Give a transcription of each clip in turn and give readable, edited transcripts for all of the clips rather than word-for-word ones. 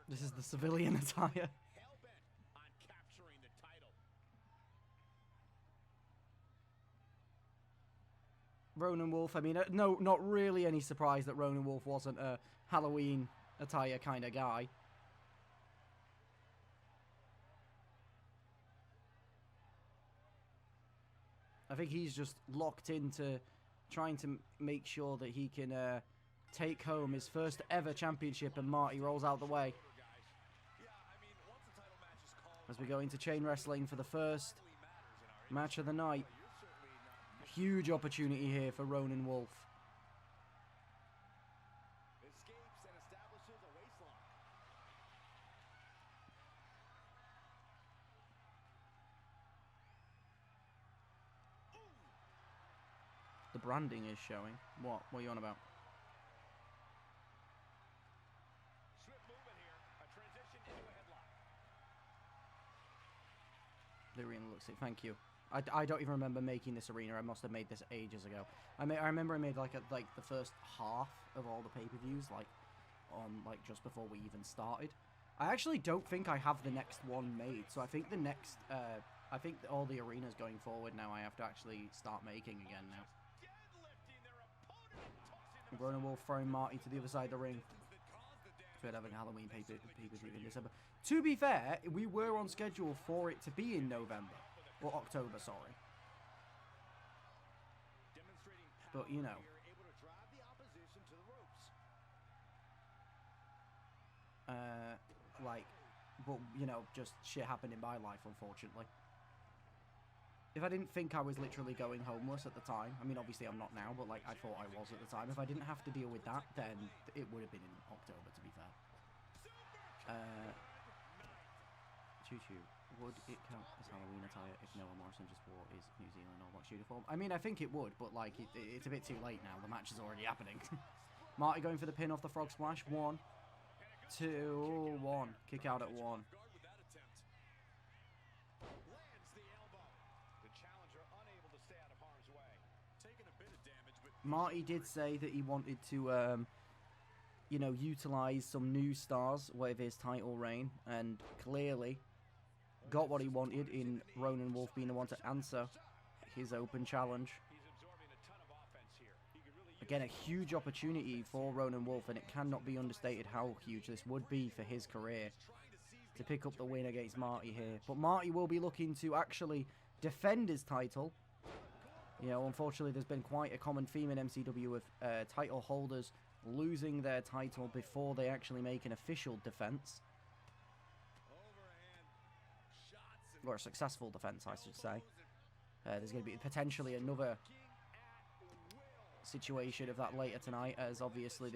This is the civilian attire. On capturing the title. Ronan Wolf, I mean, no, not really any surprise that Ronan Wolf wasn't a Halloween attire kind of guy. I think he's just locked into trying to make sure that he can take home his first ever championship, and Marty rolls out the way. As we go into chain wrestling for the first match of the night. Huge opportunity here for Ronan Wolf. Escapes and establishes a waistlock. The branding is showing. What? What are you on about? Swift movement here. A transition into a headlock. The arena looks like. Thank you. I don't even remember making this arena. I must have made this ages ago. I remember I made like the first half of all the pay-per-views, like just before we even started. I actually don't think I have the next one made. So I think the next I think all the arenas going forward now I have to actually start making again now. Ronan Wolf throwing Marty to the other side of the ring. We're having a Halloween pay-per-view in December. To be fair, we were on schedule for it to be in November. Or October, sorry. But, you know. But, you know, just shit happened in my life, unfortunately. If I didn't think I was literally going homeless at the time, I mean, obviously I'm not now, but, like, I thought I was at the time. If I didn't have to deal with that, then it would have been in October, to be fair. Choo-choo. Would it count as Halloween attire if Noah Morrison just wore his New Zealand All Blacks uniform? I mean, I think it would, but, like, it's a bit too late now. The match is already happening. Marty going for the pin off the frog splash. 1, 2, 1. Kick out at 1. Marty did say that he wanted to, you know, utilize some new stars with his title reign, and clearly got what he wanted in Ronan Wolf being the one to answer his open challenge. Again, a huge opportunity for Ronan Wolf, and it cannot be understated how huge this would be for his career to pick up the win against Marty here. But Marty will be looking to actually defend his title. You know, unfortunately, there's been quite a common theme in MCW with title holders losing their title before they actually make an official defense. Or a successful defense, I should say. There's going to be potentially another situation of that later tonight, as obviously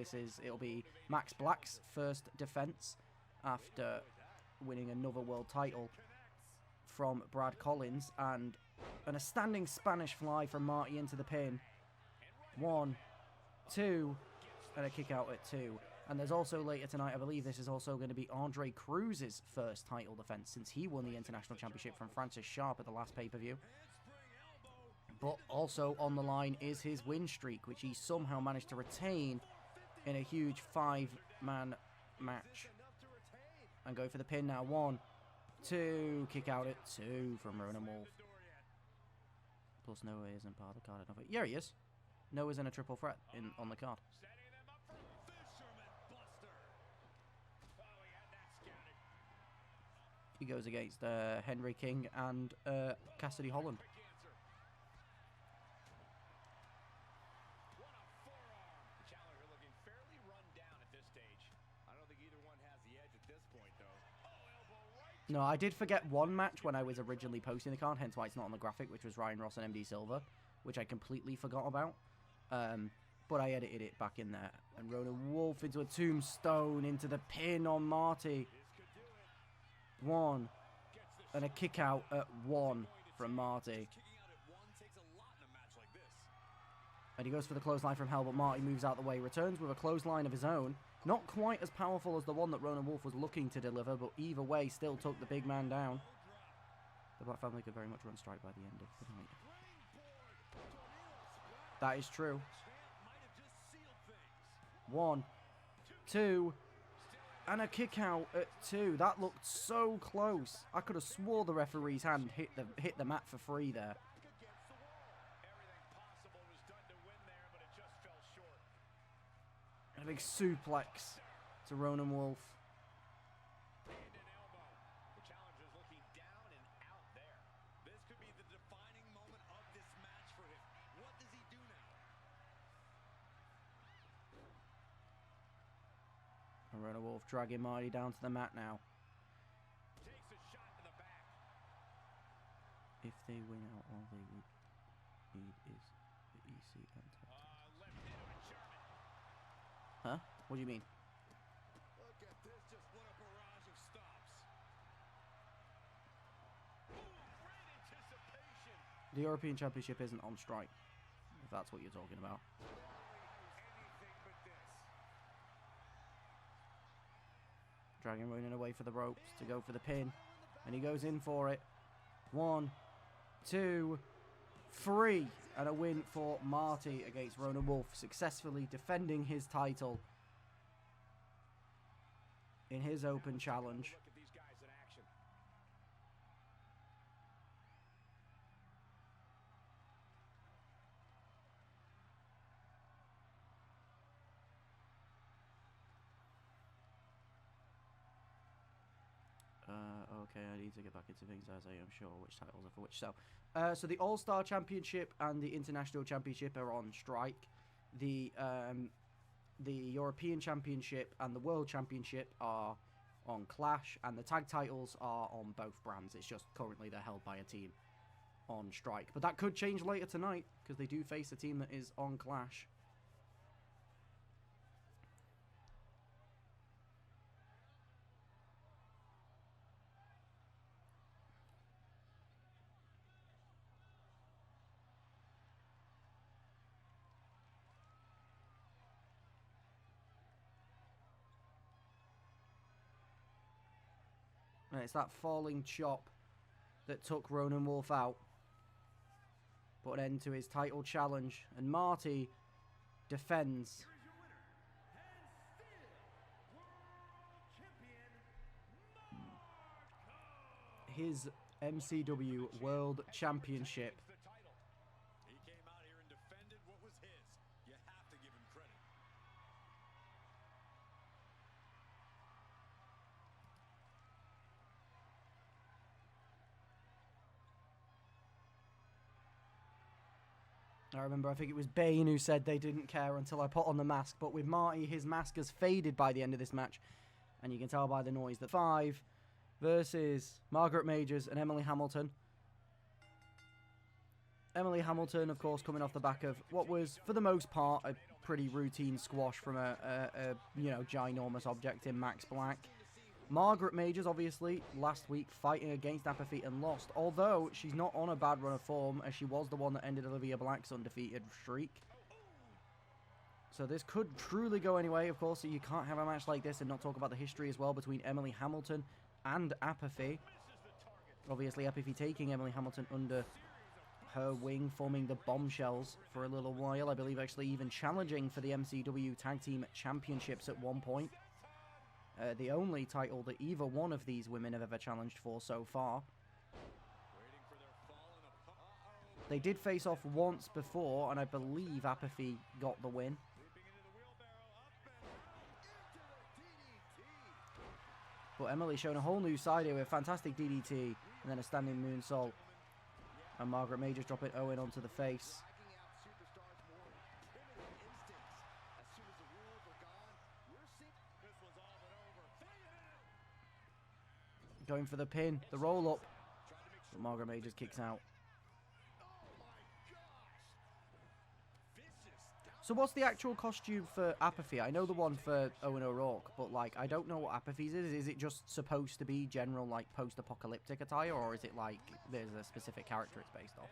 it'll be Max Black's first defense after winning another world title from Brad Collins, and a standing Spanish fly from Marty into the pin. 1, 2, and a kick out at 2. And there's also later tonight, I believe this is also going to be Andre Cruz's first title defense, since he won the International Championship from Francis Sharp at the last pay-per-view. But also on the line is his win streak, which he somehow managed to retain in a huge 5-man match. And go for the pin now. 1, 2, kick out at 2 from Ronan Wolf. Plus Noah isn't part of the card. Yeah, he is. Noah's in a triple threat on the card. He goes against Henry King and Cassidy Holland. No, I did forget one match when I was originally posting the card, hence why it's not on the graphic, which was Ryan Ross and MD Silver, which I completely forgot about. But I edited it back in there. And Ronan Wolf into a tombstone, into the pin on Marty. 1. And a kick out at 1 from Marty. And he goes for the clothesline from hell, but Marty moves out the way. Returns with a clothesline of his own. Not quite as powerful as the one that Ronan Wolf was looking to deliver, but either way still took the big man down. The Black family could very much run straight by the end of the night. That is true. 1, 2, And a kick out at 2. That looked so close. I could have swore the referee's hand hit the mat for free there. And a big suplex to Ronan Wolf. Ronan Wolf dragging Marty down to the mat now. If they win out, all they would need is the EC and Huh? What do you mean? Look at this, just what a barrage of stops. Ooh, great anticipation. The European Championship isn't on strike, if that's what you're talking about. Dragging Ronan away for the ropes to go for the pin. And he goes in for it. 1, 2, 3. And a win for Marty against Ronan Wolf. Successfully defending his title in his open challenge. Look at these guys in action. Okay, I need to get back into things as I am sure which titles are for which. So the All-Star Championship and the International Championship are on strike. The European Championship and the World Championship are on Clash, and the tag titles are on both brands. It's just currently they're held by a team on strike. But that could change later tonight, because they do face a team that is on Clash. And it's that falling chop that took Ronan Wolf out. Put an end to his title challenge. And Marty defends. His MCW World Championship. He came out here and defended what was his. You have to give him credit. I remember, I think it was Bane who said they didn't care until I put on the mask. But with Marty, his mask has faded by the end of this match. And you can tell by the noise that 5 versus Margaret Majors and Emily Hamilton. Emily Hamilton, of course, coming off the back of what was, for the most part, a pretty routine squash from a ginormous object in Max Black. Margaret Majors, obviously, last week fighting against Apathy and lost, although she's not on a bad run of form, as she was the one that ended Olivia Black's undefeated streak. So this could truly go anyway. Of course, you can't have a match like this and not talk about the history as well between Emily Hamilton and Apathy. Obviously, Apathy taking Emily Hamilton under her wing, forming the Bombshells for a little while. I believe actually even challenging for the MCW Tag Team Championships at one point. The only title that either one of these women have ever challenged for so far. They did face off once before, and I believe Apathy got the win. But Emily showing a whole new side here with a fantastic DDT and then a standing moonsault. And Margaret Majors dropping Owen onto the face. Going for the pin, the roll up. But Margaret Majors kicks out. So what's the actual costume for Apathy? I know the one for Owen O'Rourke, but like I don't know what Apathy's is. Is it just supposed to be general like post-apocalyptic attire, or is it like there's a specific character it's based off?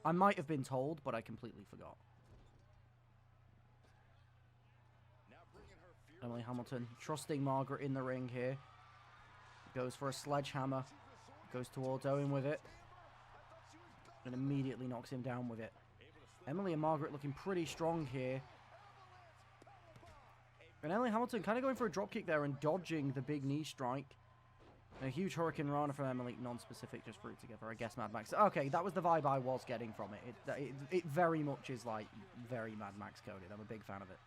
I might have been told, but I completely forgot. Emily Hamilton trusting Margaret in the ring here. Goes for a sledgehammer. Goes towards Owen with it. And immediately knocks him down with it. Emily and Margaret looking pretty strong here. And Emily Hamilton kind of going for a dropkick there and dodging the big knee strike. And a huge Hurricane Rana from Emily, non-specific, just root together. I guess Mad Max. Okay, that was the vibe I was getting from it. It very much is like very Mad Max coded. I'm a big fan of it.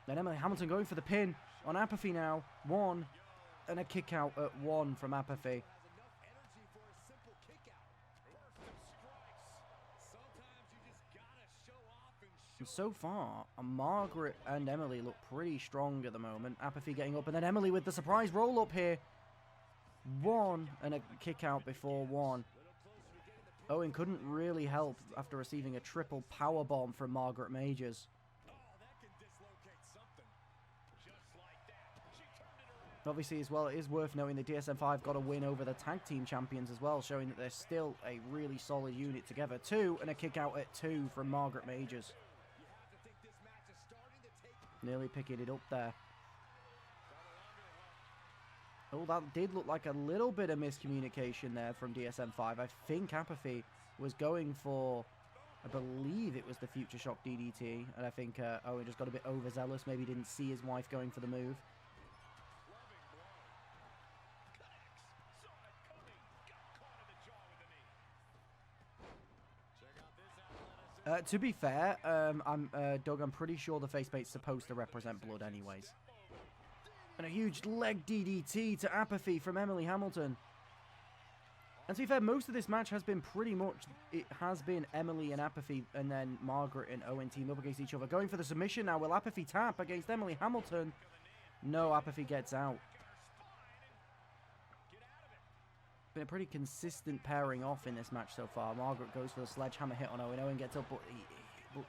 Then Emily Hamilton going for the pin on Apathy now. 1. And a kick out at 1 from Apathy. And so far, Margaret and Emily look pretty strong at the moment. Apathy getting up, and then Emily with the surprise roll up here. 1 and a kick out before 1. Owen couldn't really help after receiving a triple power bomb from Margaret Majors. Obviously, as well, it is worth noting that DSM-5 got a win over the tag team champions as well, showing that they're still a really solid unit together. 2 and a kick out at 2 from Margaret Majors. Nearly picking it up there. Oh, that did look like a little bit of miscommunication there from DSM-5. I think Apathy was going for, I believe it was the Future Shock DDT. And I think Owen just got a bit overzealous. Maybe didn't see his wife going for the move. To be fair, Doug, I'm pretty sure the facepaint's supposed to represent blood anyways. And a huge leg DDT to Apathy from Emily Hamilton. And to be fair, most of this match has been pretty much, it has been Emily and Apathy, and then Margaret and Owen teamed up against each other. Going for the submission now. Will Apathy tap against Emily Hamilton? No, Apathy gets out. Been a pretty consistent pairing off in this match so far. Margaret goes for the sledgehammer hit on Owen. Owen gets up, but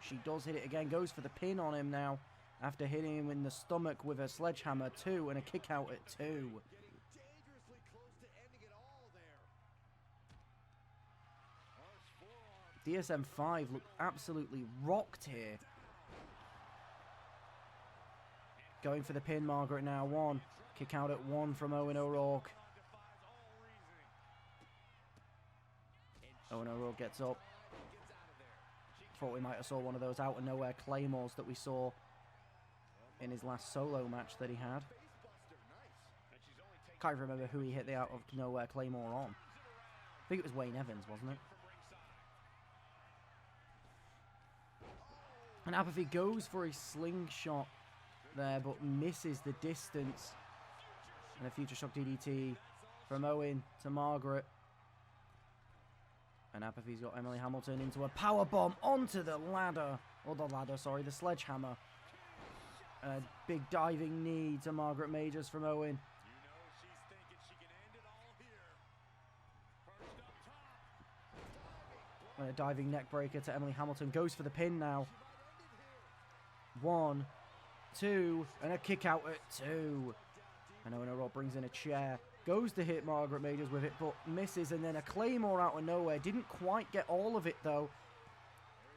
she does hit it again. Goes for the pin on him now after hitting him in the stomach with a sledgehammer. 2 and a kick out at 2. DSM-5 look absolutely rocked here. Going for the pin, Margaret now. 1. Kick out at 1 from Owen O'Rourke. Owen O'Rourke gets up. Thought we might have saw one of those out of nowhere claymores that we saw in his last solo match that he had. Can't remember who he hit the out of nowhere claymore on. I think it was Wayne Evans, wasn't it? And Apathy goes for a slingshot there, but misses the distance. And a Future Shock DDT from Owen to Margaret. And Apathy's got Emily Hamilton into a powerbomb onto the ladder. Or the ladder, sorry, the sledgehammer. A big diving knee to Margaret Majors from Owen. And a diving neck breaker to Emily Hamilton. Goes for the pin now. 1, 2, and a kick out at 2. And Owen O'Rourke brings in a chair. Goes to hit Margaret Majors with it, but misses. And then a claymore out of nowhere. Didn't quite get all of it, though,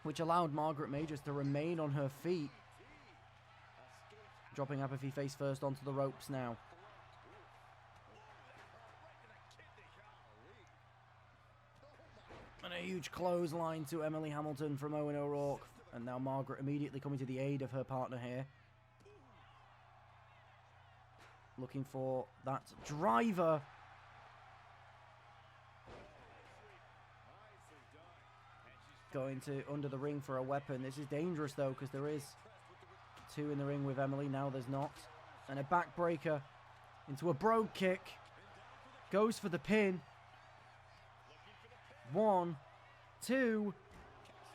which allowed Margaret Majors to remain on her feet. Dropping Apathy face first onto the ropes now. And a huge clothesline to Emily Hamilton from Owen O'Rourke. And now Margaret immediately coming to the aid of her partner here. Looking for that driver. Going to under the ring for a weapon. This is dangerous though, because there is 2 in the ring with Emily. Now there's not. And a backbreaker into a brogue kick. Goes for the pin. 1, 2,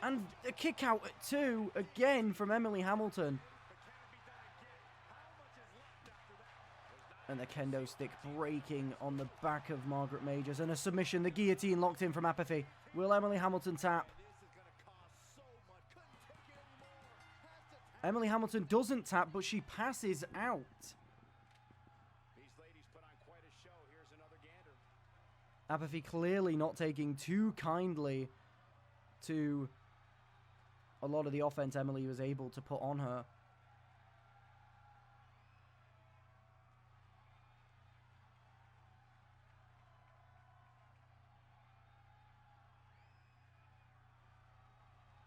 and a kick out at 2 again from Emily Hamilton. And the kendo stick breaking on the back of Margaret Majors. And a submission, the guillotine locked in from Apathy. Will Emily Hamilton tap? Emily Hamilton doesn't tap, but she passes out. Apathy clearly not taking too kindly to a lot of the offense Emily was able to put on her.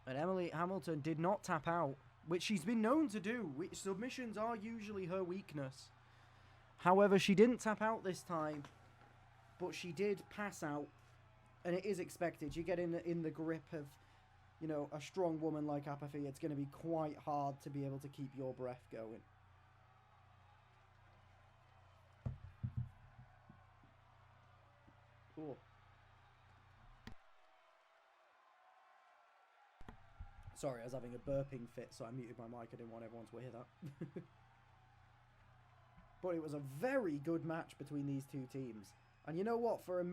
And Emily Hamilton did not tap out. which she's been known to do. Submissions are usually her weakness. However, she didn't tap out this time, but she did pass out, and it is expected. You get in the grip of, you know, a strong woman like Apathy, it's going to be quite hard to be able to keep your breath going. Cool. Sorry, I was having a burping fit, so I muted my mic. I didn't want everyone to hear that. But it was a very good match between these two teams. And you know what? For a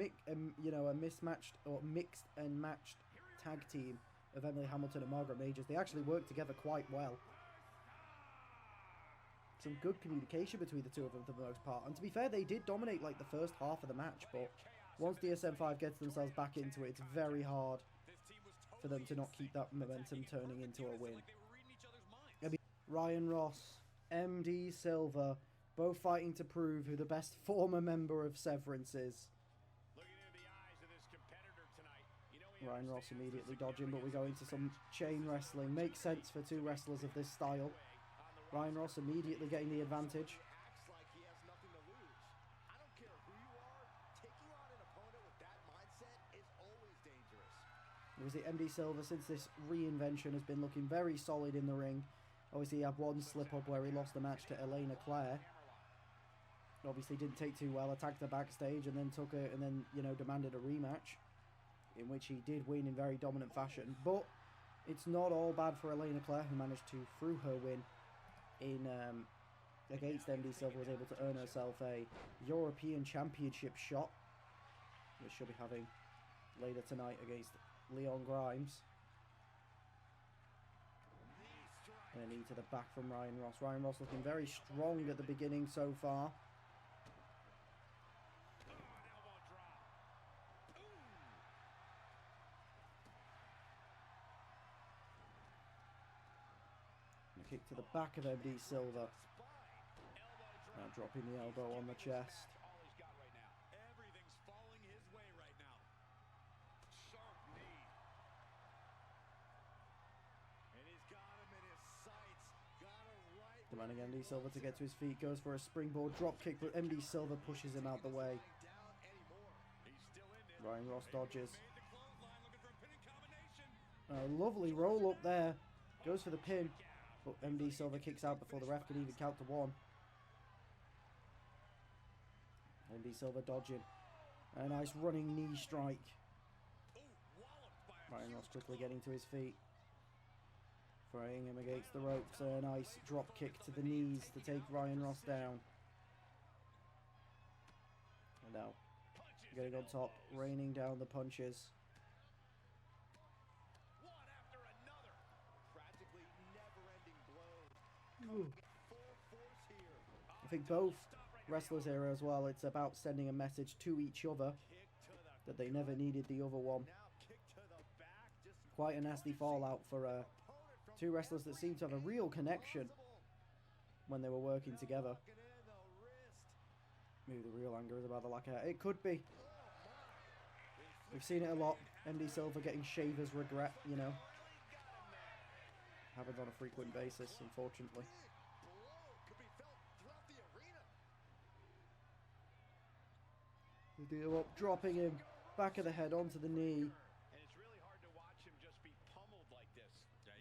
mismatched or mixed and matched tag team of Emily Hamilton and Margaret Majors, they actually worked together quite well. Some good communication between the two of them for the most part. And to be fair, they did dominate like the first half of the match, but once DSM-5 gets themselves back into it, it's very hard for them to not keep that momentum turning into a win. Ryan Ross, MD Silva, both fighting to prove who the best former member of Severance is. Ryan Ross immediately dodging, but we go into some chain wrestling. Makes sense for two wrestlers of this style. Ryan Ross immediately getting the advantage. Obviously, MD Silva, since this reinvention, has been looking very solid in the ring. Obviously, he had one slip-up where he lost the match to Elena Claire. Obviously, didn't take too well, attacked her backstage, and then demanded a rematch, in which he did win in very dominant fashion. But it's not all bad for Elena Claire, who managed to, through her win in against MD Silva, was able to earn herself a European Championship shot, which she'll be having later tonight against Leon Grimes. And a knee to the back from Ryan Ross. Ryan Ross looking very strong at the beginning so far. And a kick to the back of MD Silva. Now dropping the elbow on the chest. Demanding MD Silva to get to his feet, goes for a springboard drop kick, but MD Silva pushes him out the way. Ryan Ross dodges. A lovely roll up there, goes for the pin, but MD Silva kicks out before the ref can even count to one. MD Silva dodging. A nice running knee strike. Ryan Ross quickly getting to his feet. Throwing him against the ropes. A nice drop kick to the knees to take Ryan Ross down. And now, getting on top, raining down the punches. I think both wrestlers here as well, it's about sending a message to each other that they never needed the other one. Quite a nasty fallout for two wrestlers that seem to have a real connection when they were working together. Maybe the real anger is about the lack of hair. It could be. We've seen it a lot. MD Silva getting shavers regret, you know. Happens on a frequent basis, unfortunately. They do up, dropping him back of the head onto the knee.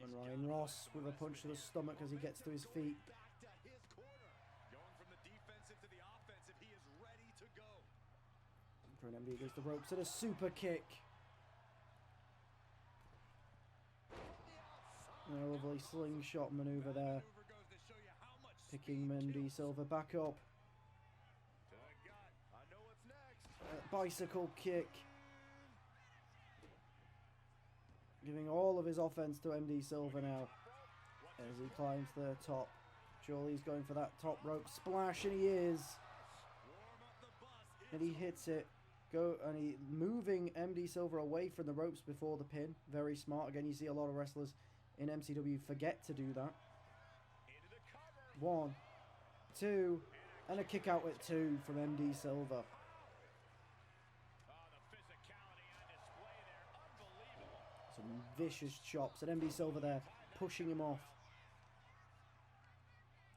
And Ryan Ross with a punch to the stomach as he gets to his feet. For an MD against the ropes and a super kick. And a lovely slingshot maneuver there. Picking MD Silva back up. Bicycle kick. Giving all of his offense to MD Silva now as he climbs the top. Surely he's going for that top rope splash, and he is. And he hits it. And he moving MD Silva away from the ropes before the pin. Very smart. Again, you see a lot of wrestlers in MCW forget to do that. 1, 2, and a kick out at 2 from MD Silva. Some vicious chops, and MD Silva there pushing him off.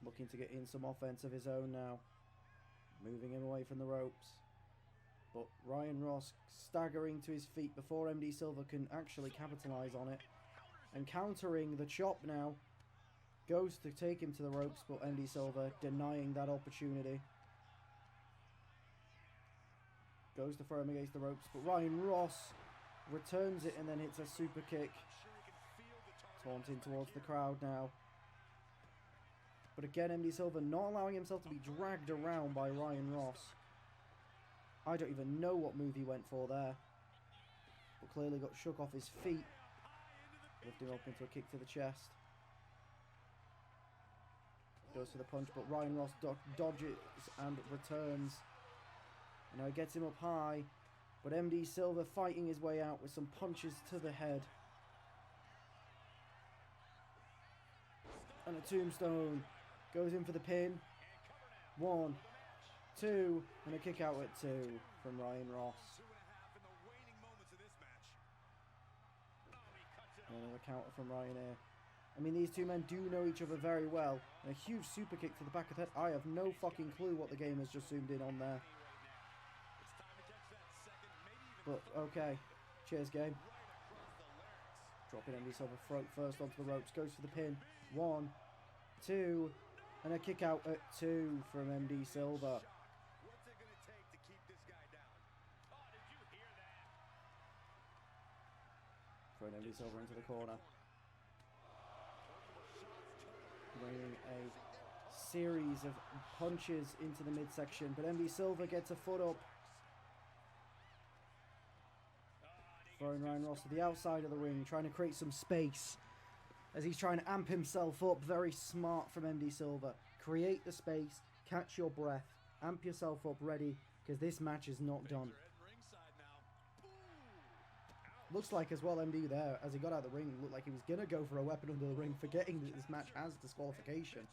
Looking to get in some offense of his own now. Moving him away from the ropes. But Ryan Ross staggering to his feet before MD Silver can actually capitalise on it. And countering the chop now. Goes to take him to the ropes, but MD Silver denying that opportunity. Goes to throw him against the ropes, but Ryan Ross returns it and then hits a super kick. Taunting towards the crowd now. But again, MD Silver not allowing himself to be dragged around by Ryan Ross. I don't even know what move he went for there. But clearly got shook off his feet. Lifting up into a kick to the chest. Goes for the punch, but Ryan Ross dodges and returns. You know, gets him up high. But MD Silver fighting his way out with some punches to the head. And a tombstone. Goes in for the pin. 1, 2, and a kick out at 2 from Ryan Ross. Another counter from Ryan here. I mean, these two men do know each other very well. And a huge super kick to the back of the head. I have no fucking clue what the game has just zoomed in on there. But, okay. Cheers, game. Dropping MD Silver throat first onto the ropes. Goes for the pin. 1, 2, and a kick out at 2 from MD Silver. What's it going to take to keep this guy down? Oh, did you hear that? Throwing MD Silver into the corner. Bringing a series of punches into the midsection, but MD Silver gets a foot up. Throwing Ryan Ross to the outside of the ring, trying to create some space. As he's trying to amp himself up. Very smart from MD Silver. Create the space, catch your breath, amp yourself up ready, because this match is not done. Looks like as well MD there, as he got out of the ring, looked like he was going to go for a weapon under the ring, forgetting that this match has disqualification.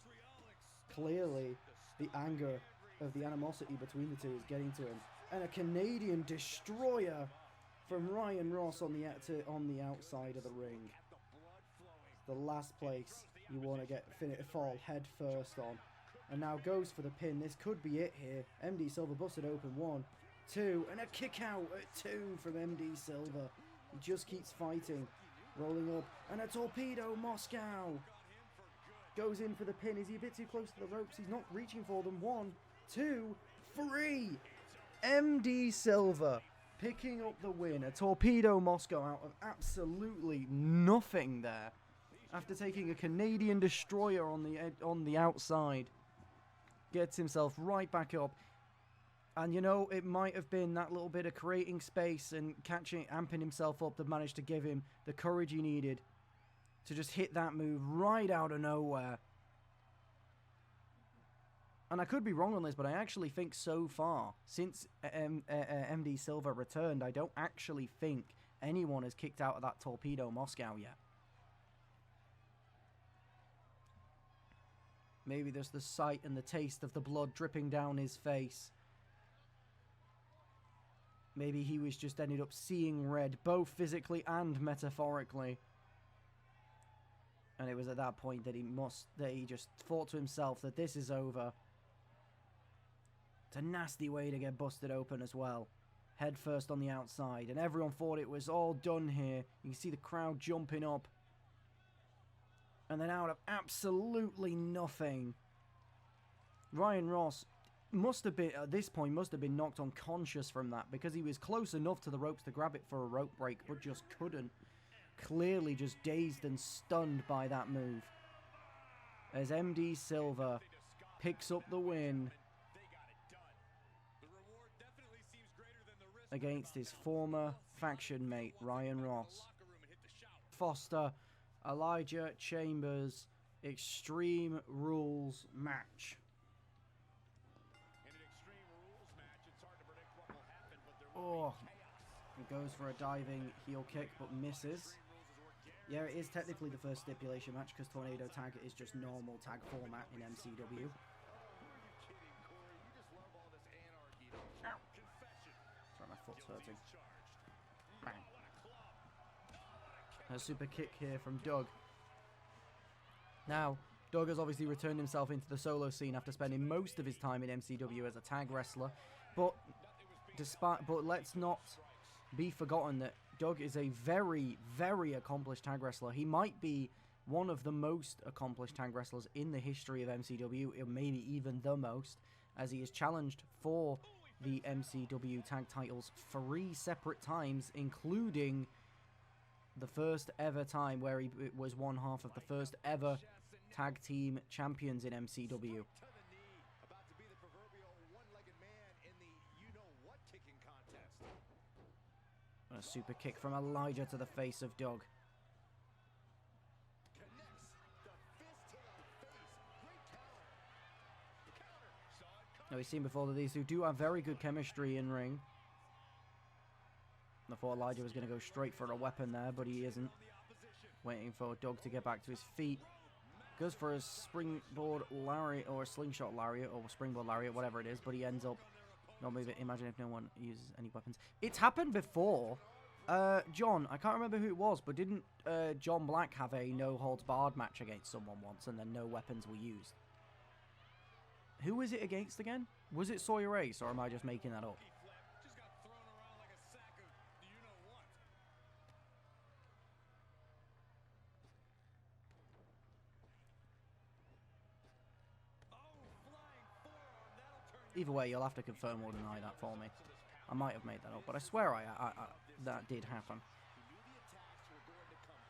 Clearly, the anger of the animosity between the two is getting to him. And a Canadian destroyer from Ryan Ross on the outside of the ring. The last place you want to get fall head first on. And now goes for the pin. This could be it here. MD Silver busted open. 1, 2, and a kick out at 2 from MD Silver. He just keeps fighting. Rolling up. And a torpedo Moscow. Goes in for the pin. Is he a bit too close to the ropes? He's not reaching for them. 1, 2, 3. MD Silver picking up the win. A torpedo Moscow out of absolutely nothing there. After taking a Canadian destroyer on the outside. Gets himself right back up. And you know, it might have been that little bit of creating space and amping himself up that managed to give him the courage he needed to just hit that move right out of nowhere. And I could be wrong on this, but I actually think so far, since MD Silver returned, I don't actually think anyone has kicked out of that torpedo Moscow yet. Maybe there's the sight and the taste of the blood dripping down his face. Maybe he was just ended up seeing red, both physically and metaphorically. And it was at that point that he just thought to himself that this is over. It's a nasty way to get busted open as well. Head first on the outside, and everyone thought it was all done here. You can see the crowd jumping up. And then out of absolutely nothing, Ryan Ross must have been, at this point, must have been knocked unconscious from that, because he was close enough to the ropes to grab it for a rope break, but just couldn't. Clearly just dazed and stunned by that move. As MD Silver picks up the win against his former faction mate, Ryan Ross. Foster, Elijah Chambers, Extreme Rules match. Oh, he goes for a diving heel kick but misses. Yeah, it is technically the first stipulation match because Tornado Tag is just normal tag format in MCW. Sorry, my foot's hurting. Bang. A super kick here from Doug. Now, Doug has obviously returned himself into the solo scene after spending most of his time in MCW as a tag wrestler. But let's not be forgotten that Doug is a very, very accomplished tag wrestler. He might be one of the most accomplished tag wrestlers in the history of MCW, or maybe even the most, as he is challenged for the MCW tag titles 3 separate times, including the first ever time where he was one half of the first ever tag team champions in MCW. A super kick from Elijah to the face of Doug. Now, we've seen before that these two do have very good chemistry in ring. I thought Elijah was going to go straight for a weapon there, but he isn't. Waiting for Doug to get back to his feet. Goes for a springboard lariat, or a slingshot lariat, or springboard lariat, whatever it is, but he ends up not moving. Imagine if no one uses any weapons. It's happened before. John, I can't remember who it was, but didn't John Black have a no-holds-barred match against someone once, and then no weapons were used? Who was it against again? Was it Sawyer Ace, or am I just making that up? Either way, you'll have to confirm or deny that for me. I might have made that up, but I swear that did happen.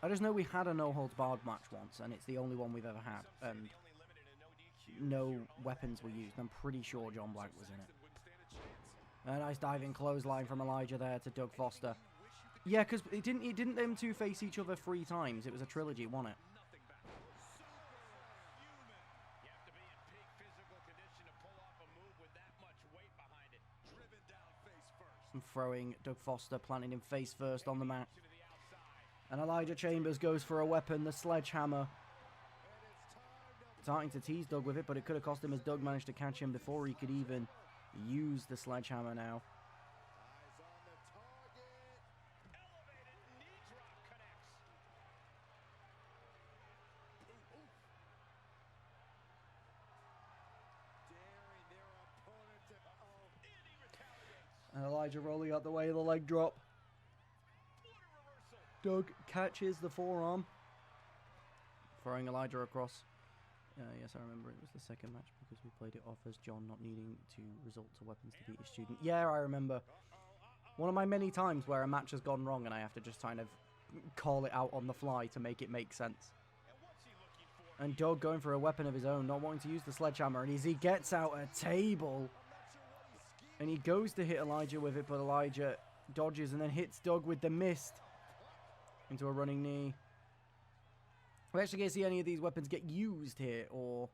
I just know we had a no-holds-barred match once, and it's the only one we've ever had, and no weapons were used. I'm pretty sure John Black was in it. A nice diving clothesline from Elijah there to Doug Foster. Yeah, because it didn't them two face each other 3 times. It was a trilogy, wasn't it? And throwing Doug Foster, planting him face first on the mat. And Elijah Chambers goes for a weapon, the sledgehammer. Starting to tease Doug with it, but it could have cost him as Doug managed to catch him before he could even use the sledgehammer now. And Elijah rolling out the way of the leg drop. Doug catches the forearm. Throwing Elijah across. Yes, I remember it was the second match because we played it off as John not needing to resort to weapons to beat his student. Yeah, I remember. One of my many times where a match has gone wrong and I have to just kind of call it out on the fly to make it make sense. And Doug going for a weapon of his own, not wanting to use the sledgehammer, and as he gets out a table. And he goes to hit Elijah with it, but Elijah dodges and then hits Doug with the mist into a running knee. We actually get to see any of these weapons get used here, or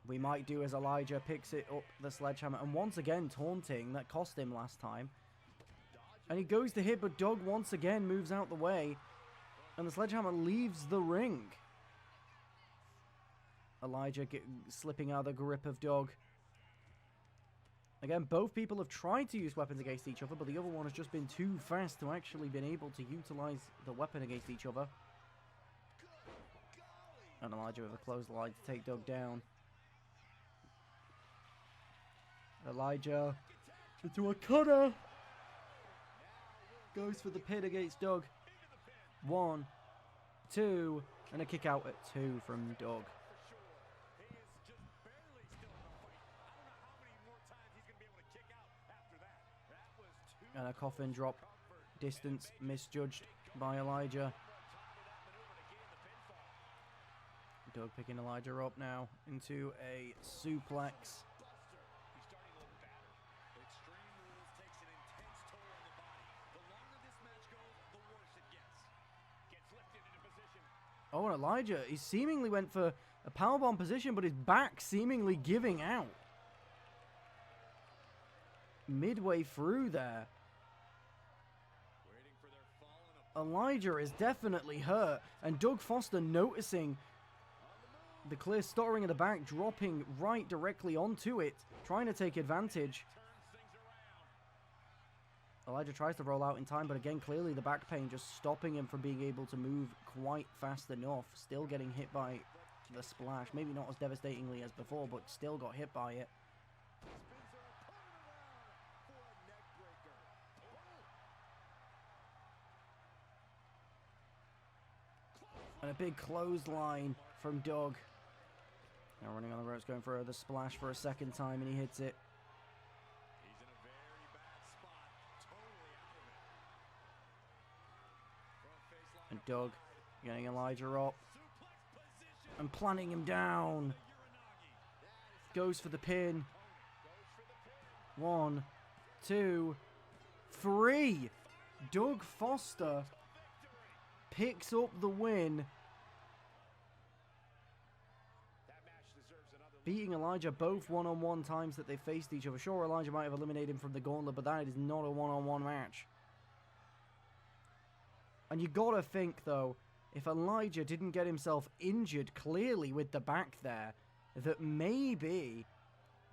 we might do as Elijah picks it up, the sledgehammer, and once again taunting, that cost him last time. And he goes to hit, but Doug once again moves out the way, and the sledgehammer leaves the ring. Elijah slipping out of the grip of Doug. Again, both people have tried to use weapons against each other, but the other one has just been too fast to actually been able to utilize the weapon against each other. And Elijah with a clothesline to take Doug down. Elijah into a cutter. Goes for the pin against Doug. 1, 2, and a kick out at 2 from Doug. And a coffin drop, distance misjudged by Elijah. Doug picking Elijah up now into a suplex. Oh, and Elijah, he seemingly went for a powerbomb position, but his back seemingly giving out. Midway through there. Elijah is definitely hurt, and Doug Foster noticing the clear stuttering in the back, dropping right directly onto it, trying to take advantage. Elijah tries to roll out in time, but again, clearly the back pain just stopping him from being able to move quite fast enough. Still getting hit by the splash. Maybe not as devastatingly as before, but still got hit by it. And a big clothesline from Doug. Now running on the ropes, going for the splash for a second time, and he hits it. He's in a very bad spot. Totally out of it. And Doug getting Elijah up and planting him down. Goes for the pin. 1, 2, 3. Doug Foster picks up the win. Beating Elijah both one-on-one times that they faced each other. Sure, Elijah might have eliminated him from the gauntlet, but that is not a one-on-one match. And you gotta think, though, if Elijah didn't get himself injured clearly with the back there, that maybe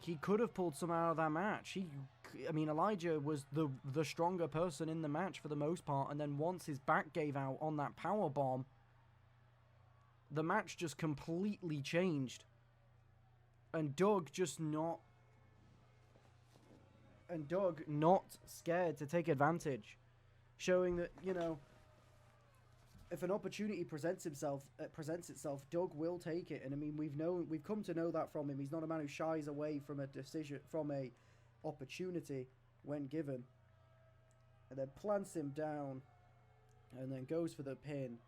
he could have pulled some out of that match. I mean, Elijah was the stronger person in the match for the most part, and then once his back gave out on that power bomb, the match just completely changed. And Doug not scared to take advantage, showing that, you know, if an opportunity presents itself, Doug will take it. And I mean, we've come to know that from him. He's not a man who shies away from a decision, from a opportunity when given, and then plants him down, and then goes for the pin.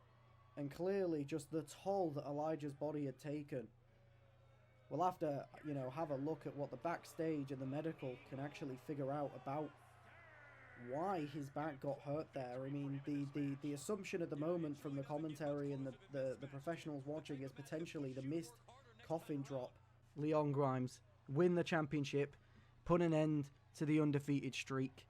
And clearly, just the toll that Elijah's body had taken. We'll have to, you know, have a look at what the backstage and the medical can actually figure out about why his back got hurt there. I mean, the assumption at the moment from the commentary and the professionals watching is potentially the missed coffin drop. Leon Grimes win the championship, put an end to the undefeated streak.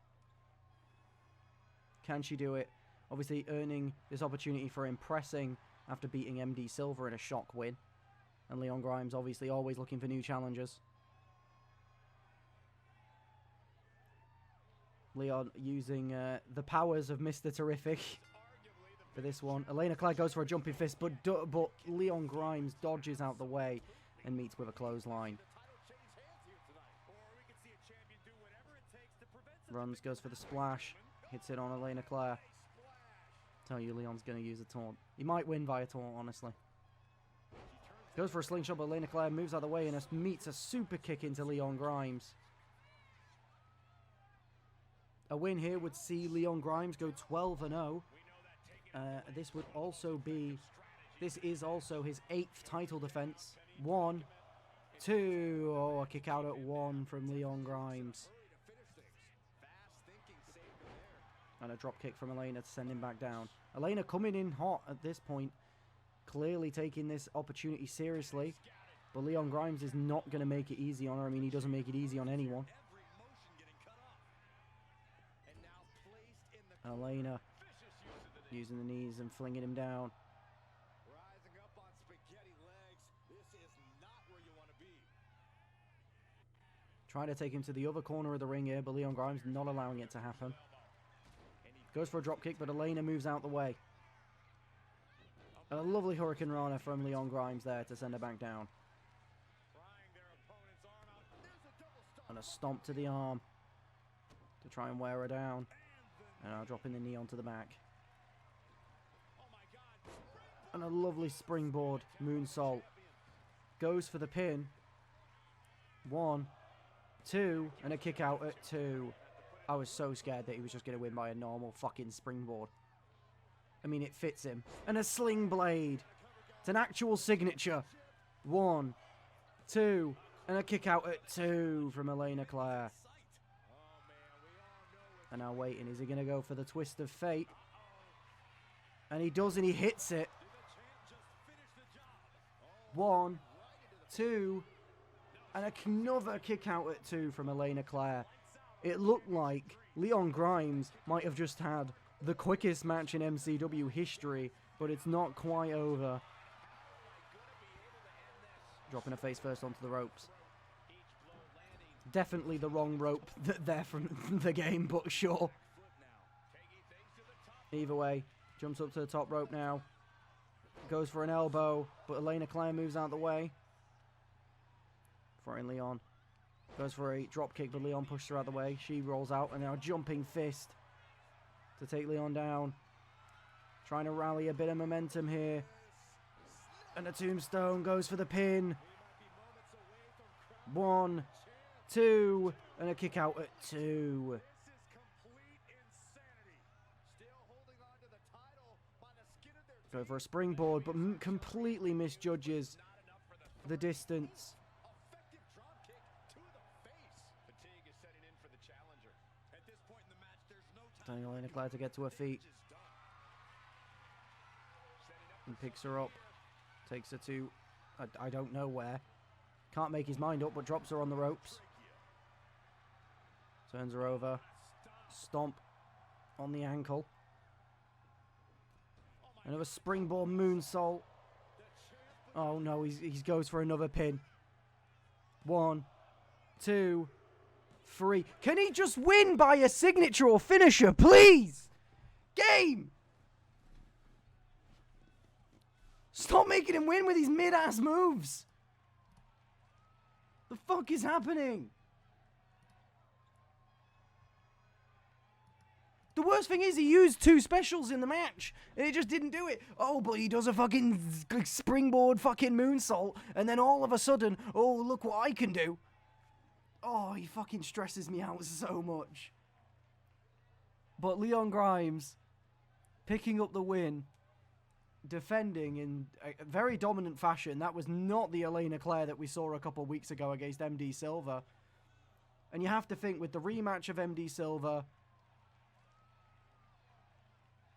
Can she do it? Obviously earning this opportunity for impressing after beating MD Silver in a shock win. And Leon Grimes obviously always looking for new challenges. Leon using the powers of Mr. Terrific for this one. Elena Claire goes for a jumping fist, but Leon Grimes dodges out the way and meets with a clothesline. Runs, goes for the splash, hits it on Elena Claire. Tell you, Leon's going to use a taunt. He might win via taunt, honestly. Goes for a slingshot, but Elena Claire moves out of the way and meets a super kick into Leon Grimes. A win here would see Leon Grimes go 12-0. This is also his 8th title defense. 1, 2, oh, a kick out at 1 from Leon Grimes. And a drop kick from Elena to send him back down. Elena coming in hot at this point. Clearly taking this opportunity seriously. But Leon Grimes is not going to make it easy on her. I mean, he doesn't make it easy on anyone. Elena using the knees and flinging him down. Rising up on spaghetti legs. This is not where you want to be. Trying to take him to the other corner of the ring here, but Leon Grimes not allowing it to happen. Goes for a drop kick, but Elena moves out the way. And a lovely Hurricane Rana from Leon Grimes there to send her back down. And a stomp to the arm to try and wear her down. And now dropping the knee onto the back. And a lovely springboard moonsault. Goes for the pin. 1, 2, and a kick out at 2. I was so scared that he was just going to win by a normal fucking springboard. I mean, it fits him. And a sling blade. It's an actual signature. 1, 2, and a kick out at 2 from Elena Claire. And now waiting. Is he going to go for the twist of fate? And he does, and he hits it. 1, 2, and another kick out at 2 from Elena Claire. It looked like Leon Grimes might have just had the quickest match in MCW history, but it's not quite over. Dropping a face first onto the ropes. Definitely the wrong rope there from the game, but sure. Either way, jumps up to the top rope now. Goes for an elbow, but Elena Claire moves out of the way. Throwing Leon. Goes for a drop kick, but Leon pushes her out of the way. She rolls out, and now a jumping fist to take Leon down. Trying to rally a bit of momentum here. And a tombstone goes for the pin. 1, 2, and a kick out at 2. Go for a springboard, but completely misjudges the distance. Telling Elena Claire to get to her feet. And picks her up. Takes her to, I don't know where. Can't make his mind up, but drops her on the ropes. Turns her over. Stomp on the ankle. Another springboard moonsault. Oh no, he goes for another pin. 1, 2, 3. Can he just win by a signature or finisher, please? Game! Stop making him win with these mid-ass moves. The fuck is happening? The worst thing is he used 2 specials in the match, and he just didn't do it. Oh, but he does a fucking springboard fucking moonsault, and then all of a sudden, oh, look what I can do. Oh, he fucking stresses me out so much. But Leon Grimes, picking up the win, defending in a very dominant fashion. That was not the Elena Claire that we saw a couple of weeks ago against MD Silva. And you have to think, with the rematch of MD Silva,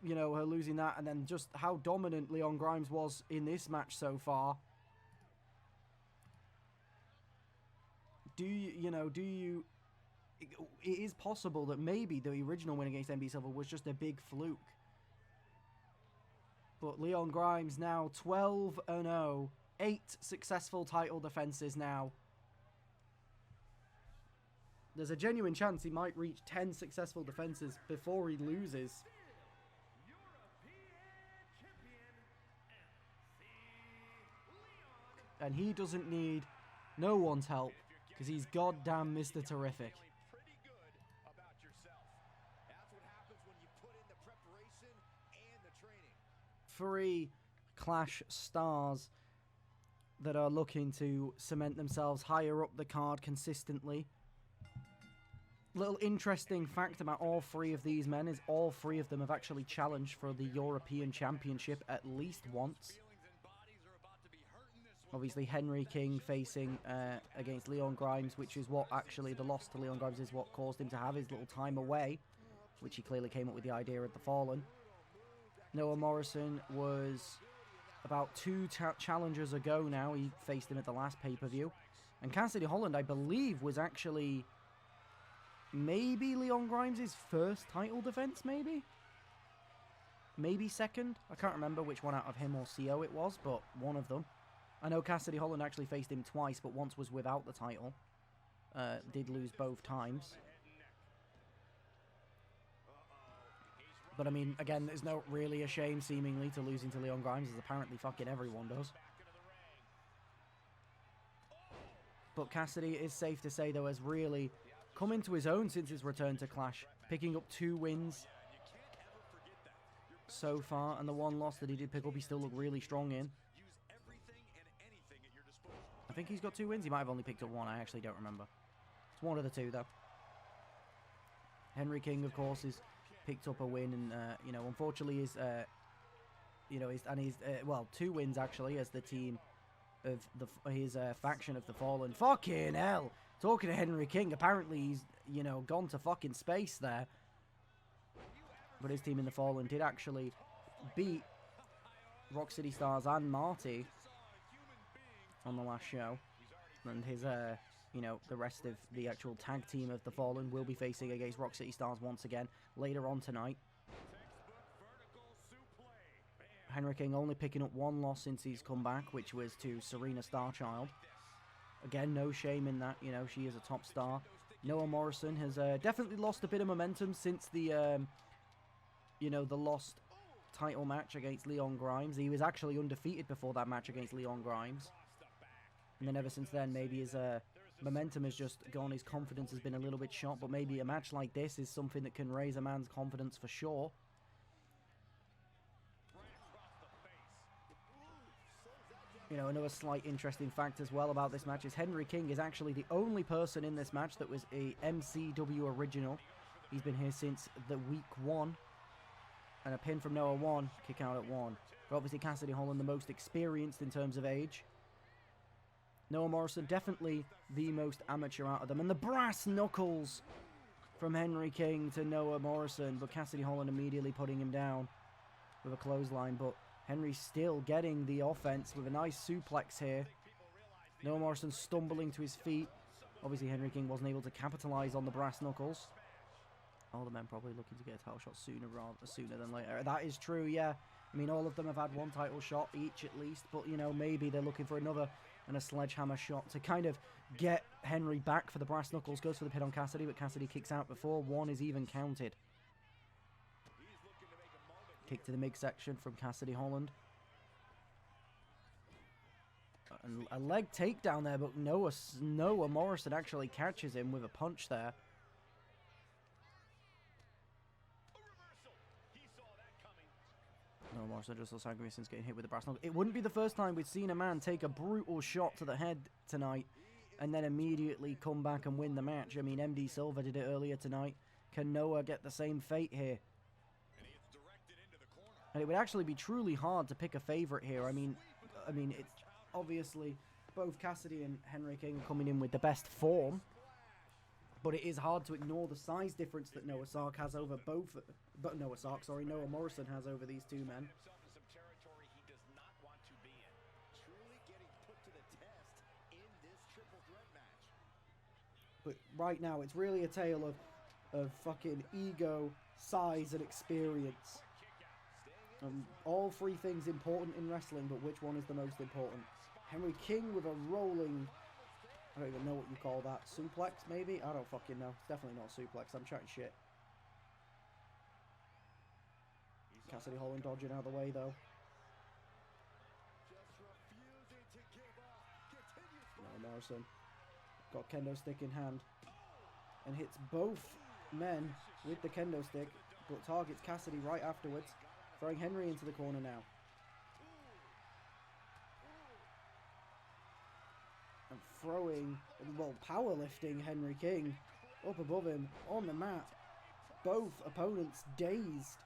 you know, her losing that, and then just how dominant Leon Grimes was in this match so far. It is possible that maybe the original win against MD Silva was just a big fluke. But Leon Grimes now 12-0, 8 successful title defenses now. There's a genuine chance he might reach 10 successful defenses before he loses. And he doesn't need no one's help, because he's goddamn Mr. Terrific. 3 Clash stars that are looking to cement themselves higher up the card consistently. Little interesting fact about all 3 of these men is all 3 of them have actually challenged for the European Championship at least once. Obviously, Henry King facing against Leon Grimes, which is what actually the loss to Leon Grimes is what caused him to have his little time away, which he clearly came up with the idea of the Fallen. Noah Morrison was about 2 challengers ago now. He faced him at the last pay-per-view. And Cassidy Holland, I believe, was actually maybe Leon Grimes' first title defense, maybe? Maybe second? I can't remember which one out of him or CO it was, but one of them. I know Cassidy Holland actually faced him twice, but once was without the title. Did lose both times. But I mean, again, there's no really a shame, seemingly, to losing to Leon Grimes, as apparently fucking everyone does. But Cassidy, it is safe to say, though, has really come into his own since his return to Clash, picking up 2 wins so far, and the 1 loss that he did pick up, he still looked really strong in. I think he's got 2 wins. He might have only picked up 1. I actually don't remember. It's one of the 2, though. Henry King, of course, is picked up a win, and you know, unfortunately, is well, 2 wins actually as the team of his faction of the Fallen. Fucking hell! Talking to Henry King, apparently he's, you know, gone to fucking space there. But his team in the Fallen did actually beat Rock City Stars and Marty on the last show, and his you know, the rest of the actual tag team of the Fallen will be facing against Rock City Stars once again later on tonight. Henry King only picking up 1 loss since he's come back, which was to Serena Starchild. Again, no shame in that, you know, she is a top star. Noah Morrison has definitely lost a bit of momentum since the you know, the lost title match against Leon Grimes. He was actually undefeated before that match against Leon Grimes. And then ever since then, maybe his momentum has just gone. His confidence has been a little bit shot. But maybe a match like this is something that can raise a man's confidence for sure. You know, another slight interesting fact as well about this match is Henry King is actually the only person in this match that was a MCW original. He's been here since the week 1. And a pin from Noah 1, kick out at 1. But obviously Cassidy Holland the most experienced in terms of age. Noah Morrison definitely the most amateur out of them. And the brass knuckles from Henry King to Noah Morrison. But Cassidy Holland immediately putting him down with a clothesline. But Henry still getting the offense with a nice suplex here. Noah Morrison stumbling to his feet. Obviously, Henry King wasn't able to capitalize on the brass knuckles. All the men probably looking to get a title shot sooner than later. That is true, yeah. I mean, all of them have had one title shot each at least. But, you know, maybe they're looking for another and a sledgehammer shot to kind of get Henry back for the brass knuckles. Goes for the pin on Cassidy, but Cassidy kicks out before one is even counted. Kick to the midsection from Cassidy Holland. And a leg takedown there, but Noah Morrison actually catches him with a punch there. Noah Morrison just looks angry since getting hit with the brass knuckle. It wouldn't be the first time we'd seen a man take a brutal shot to the head tonight and then immediately come back and win the match. I mean, MD Silver did it earlier tonight. Can Noah get the same fate here? And it would actually be truly hard to pick a favorite here. I mean, it's obviously both Cassidy and Henry King are coming in with the best form, but it is hard to ignore the size difference that Noah Morrison has over these two men. But right now, it's really a tale of fucking ego, size, and experience. All three things important in wrestling, but which one is the most important? Henry King with a rolling, I don't even know what you call that, suplex maybe? I don't fucking know. It's definitely not suplex, I'm chatting shit. Cassidy Holland dodging out of the way though. Noah Morrison got kendo stick in hand and hits both men with the kendo stick, but targets Cassidy right afterwards. Throwing Henry into the corner now. And throwing, well, powerlifting Henry King up above him on the mat. Both opponents dazed.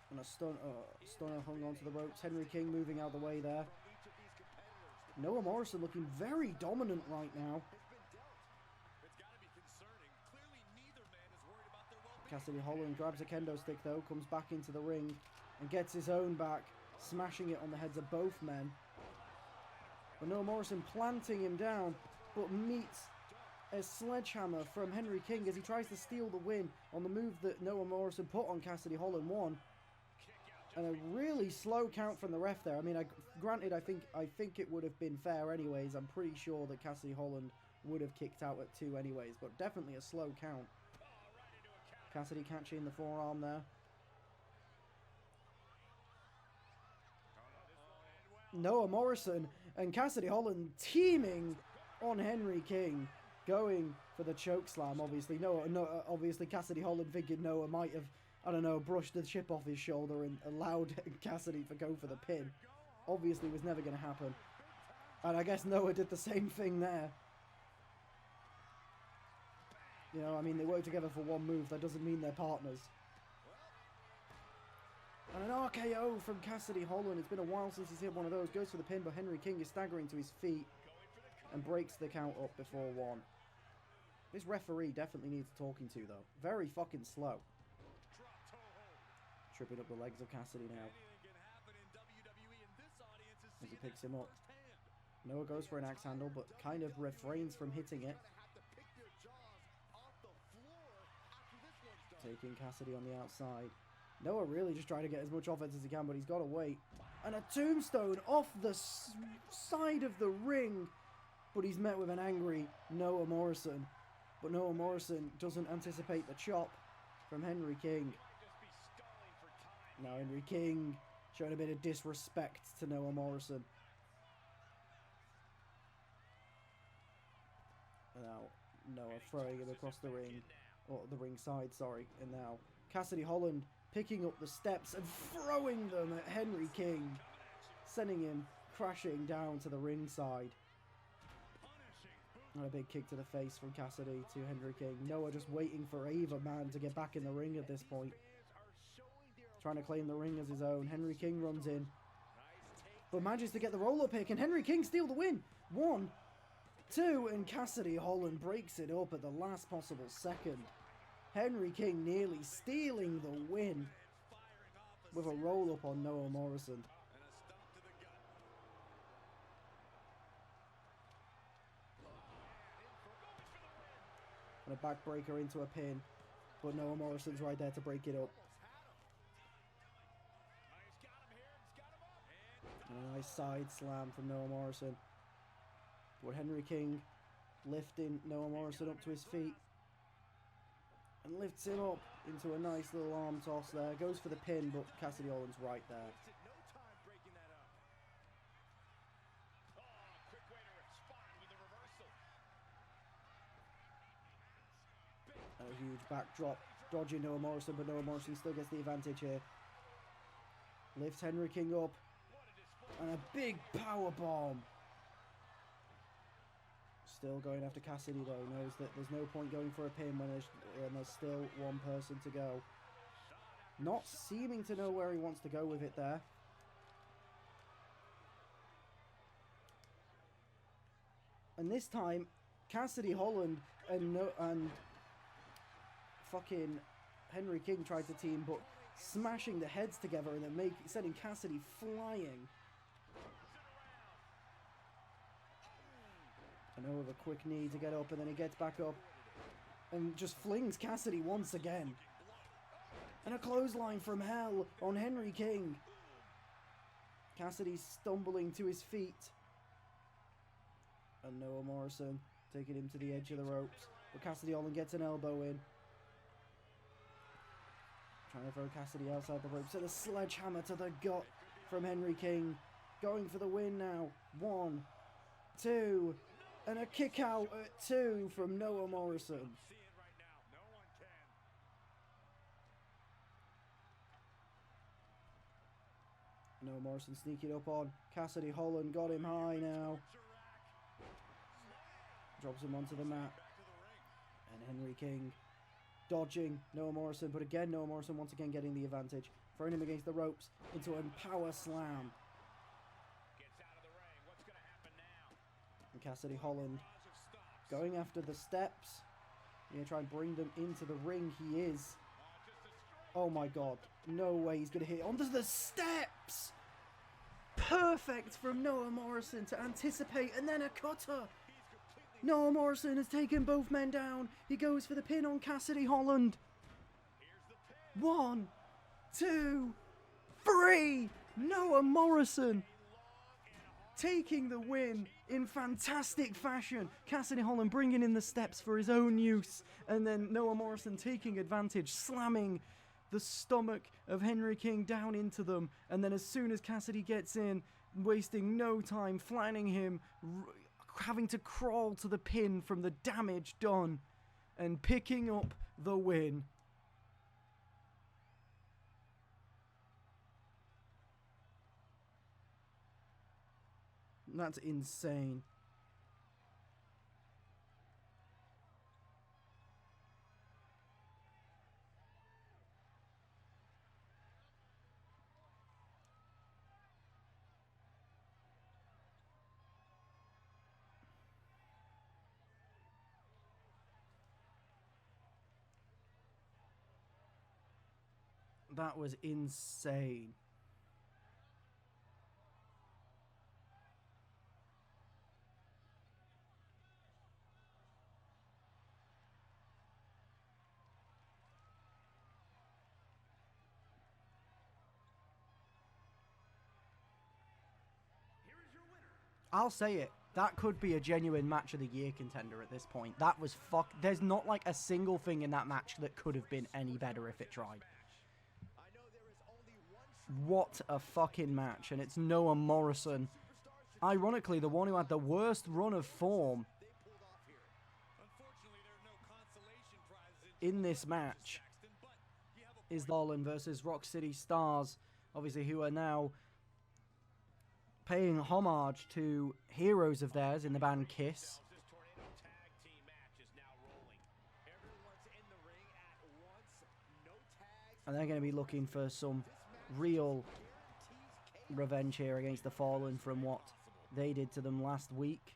And a stunner hung onto the ropes. Henry King moving out of the way there. Noah Morrison looking very dominant right now. Cassidy Holland grabs a kendo stick though, comes back into the ring and gets his own back, smashing it on the heads of both men. But Noah Morrison planting him down, but meets a sledgehammer from Henry King as he tries to steal the win on the move that Noah Morrison put on Cassidy Holland 1. And a really slow count from the ref there. I mean, granted, I think it would have been fair anyways. I'm pretty sure that Cassidy Holland would have kicked out at 2 anyways, but definitely a slow count. Cassidy catching the forearm there. Noah Morrison and Cassidy Holland teaming on Henry King, going for the choke slam. Obviously, obviously Cassidy Holland thinking Noah might have, I don't know, brushed the chip off his shoulder and allowed Cassidy to go for the pin. Obviously, was never going to happen. And I guess Noah did the same thing there. You know, I mean, they work together for one move. That doesn't mean they're partners. And an RKO from Cassidy Holland. It's been a while since he's hit one of those. Goes for the pin, but Henry King is staggering to his feet and breaks the count up before 1. This referee definitely needs talking to, though. Very fucking slow. Tripping up the legs of Cassidy now. As he picks him up. Noah goes for an axe handle, but kind of refrains from hitting it. Taking Cassidy on the outside. Noah really just trying to get as much offense as he can, but he's got to wait. And a tombstone off the side of the ring but he's met with an angry Noah Morrison. But Noah Morrison doesn't anticipate the chop from Henry King. Now Henry King showing a bit of disrespect to Noah Morrison. And now Noah throwing him across the ring, or the ringside, sorry. And now Cassidy Holland picking up the steps and throwing them at Henry King, sending him crashing down to the ringside. And a big kick to the face from Cassidy to Henry King. Noah just waiting for either man to get back in the ring at this point. Trying to claim the ring as his own. Henry King runs in, but manages to get the roll-up pick, and Henry King steal the win. 1, 2, and Cassidy Holland breaks it up at the last possible second. Henry King nearly stealing the win with a roll-up on Noah Morrison. And a backbreaker into a pin, but Noah Morrison's right there to break it up. And a nice side slam from Noah Morrison. But Henry King lifting Noah Morrison up to his feet and lifts him up into a nice little arm toss there. Goes for the pin, but Cassidy Holland's right there. And a huge backdrop, dodging Noah Morrison, but Noah Morrison still gets the advantage here. Lifts Henry King up, and a big power bomb. Still going after Cassidy though, knows that there's no point going for a pin when there's still one person to go. Not seeming to know where he wants to go with it there. And this time, Cassidy Holland and fucking Henry King tried to team, but smashing the heads together and then sending Cassidy flying. I know with a quick knee to get up, and then he gets back up and just flings Cassidy once again. And a clothesline from hell on Henry King. Cassidy stumbling to his feet. And Noah Morrison taking him to the edge of the ropes. But Cassidy Holland gets an elbow in. Trying to throw Cassidy outside the ropes. And a sledgehammer to the gut from Henry King. Going for the win now. 1, 2... and a kick out at 2 from Noah Morrison. Noah Morrison sneaking up on Cassidy Holland. Got him high now. Drops him onto the mat. And Henry King dodging Noah Morrison. But again, Noah Morrison once again getting the advantage. Throwing him against the ropes into a power slam. And Cassidy Holland going after the steps. He's going to try and bring them into the ring. He is. Oh my god. No way he's going to hit onto the steps. Perfect from Noah Morrison to anticipate, and then a cutter. Noah Morrison has taken both men down. He goes for the pin on Cassidy Holland. 1, 2, 3. Noah Morrison taking the win in fantastic fashion. Cassidy Holland bringing in the steps for his own use, and then Noah Morrison taking advantage, slamming the stomach of Henry King down into them, and then as soon as Cassidy gets in, wasting no time, flattening him, having to crawl to the pin from the damage done, and picking up the win. That's insane. That was insane. I'll say it. That could be a genuine match of the year contender at this point. That was There's not like a single thing in that match that could have been any better if it tried. What a fucking match. And it's Noah Morrison. Ironically, the one who had the worst run of form in this match is Holland versus Rock City Stars. Obviously, who are now paying homage to heroes of theirs in the band Kiss. And they're going to be looking for some real revenge here against the Fallen from what they did to them last week.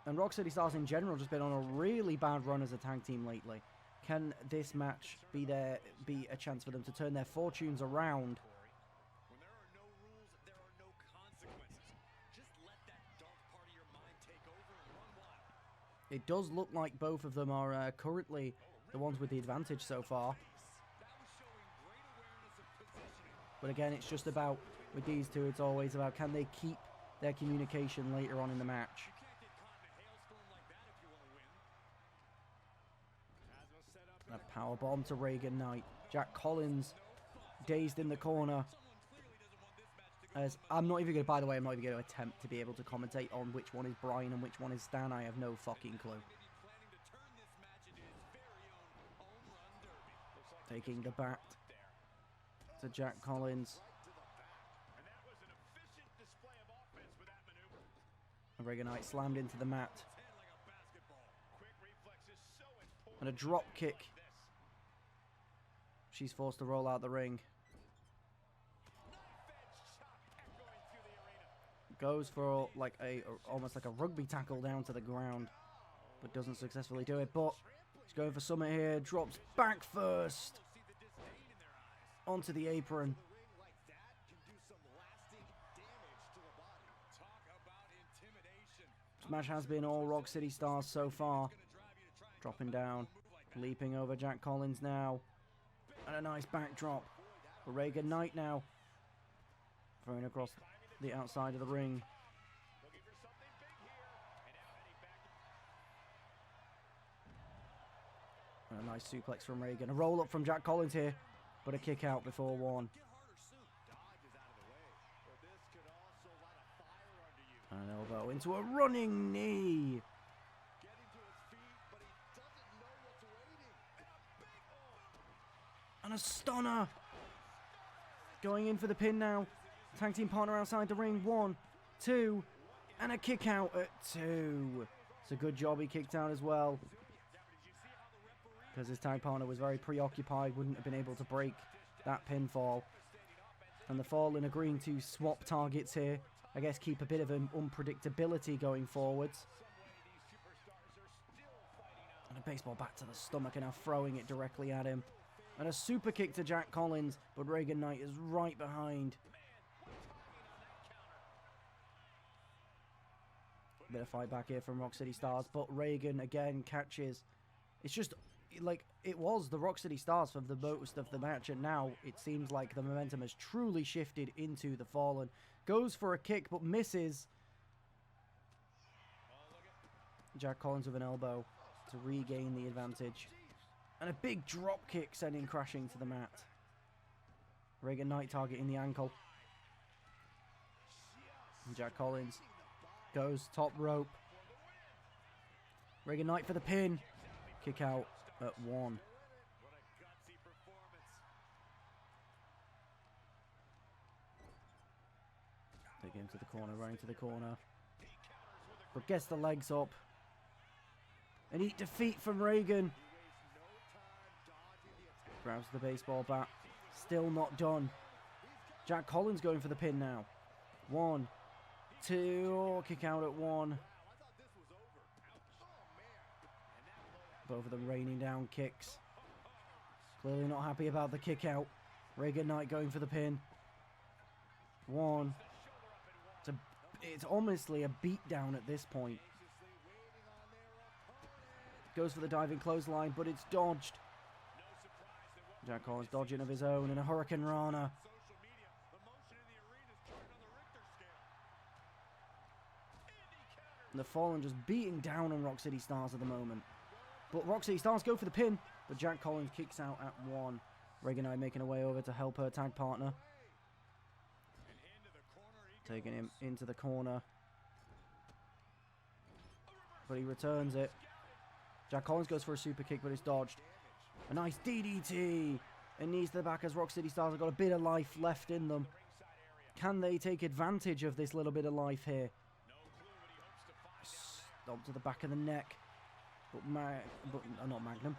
And Rock City Stars in general just been on a really bad run as a tag team lately. Can this match be a chance for them to turn their fortunes around? When there are no rules, there are no consequences. Just let that dark part of your mind take over and run wild. It does look like both of them are currently the ones with the advantage so far. But again, it's just about, with these two, it's always about can they keep their communication later on in the match. A power bomb to Reagan Knight. Jack Collins dazed in the corner. As I'm not even going to, by the way, I'm not even going to attempt to be able to commentate on which one is Brian and which one is Stan. I have no fucking clue. Taking the bat to Jack Collins. And Reagan Knight slammed into the mat. And a drop kick. She's forced to roll out the ring. Goes for like almost like a rugby tackle down to the ground, but doesn't successfully do it. But he's going for Summit here. Drops back first onto the apron. This match has been all Rock City Stars so far. Dropping down, leaping over Jack Collins now. And a nice backdrop for Reagan Knight now. Throwing across the outside of the ring. And a nice suplex from Reagan. A roll up from Jack Collins here, but a kick out before one. And an elbow into a running knee. And a stunner. Going in for the pin now. Tag team partner outside the ring. 1, 2. And a kick out at 2. It's a good job he kicked out as well. Because his tag partner was very preoccupied. Wouldn't have been able to break that pinfall. And the Fallen agreeing to swap targets here. I guess keep a bit of an unpredictability going forwards. And a baseball bat to the stomach and now throwing it directly at him. And a super kick to Jack Collins, but Reagan Knight is right behind. Bit of fight back here from Rock City Stars, but Reagan again catches. It's just like it was the Rock City Stars for the most of the match, and now it seems like the momentum has truly shifted into the Fallen. Goes for a kick, but misses. Jack Collins with an elbow to regain the advantage. And a big drop kick sending crashing to the mat. Reagan Knight targeting the ankle. And Jack Collins goes top rope. Reagan Knight for the pin. Kick out at 1. Take him to the corner, running to the corner. But gets the legs up. And eat defeat from Reagan. Grabs the baseball bat. Still not done. Jack Collins going for the pin now. 1, 2. Oh, kick out at 1. Both of them raining down kicks. Clearly not happy about the kick out. Reagan Knight going for the pin. 1. It's honestly a beatdown at this point. Goes for the diving clothesline, but it's dodged. Jack Collins dodging of his own and a Hurricane Rana. And the Fallen just beating down on Rock City Stars at the moment. But Rock City Stars go for the pin. But Jack Collins kicks out at 1. Reagan Knight making her way over to help her tag partner. Taking him into the corner. But he returns it. Jack Collins goes for a super kick, but it's dodged. A nice DDT. And knees to the back as Rock City Stars have got a bit of life left in them. Can they take advantage of this little bit of life here? Stomp to the back of the neck. But not Magnum.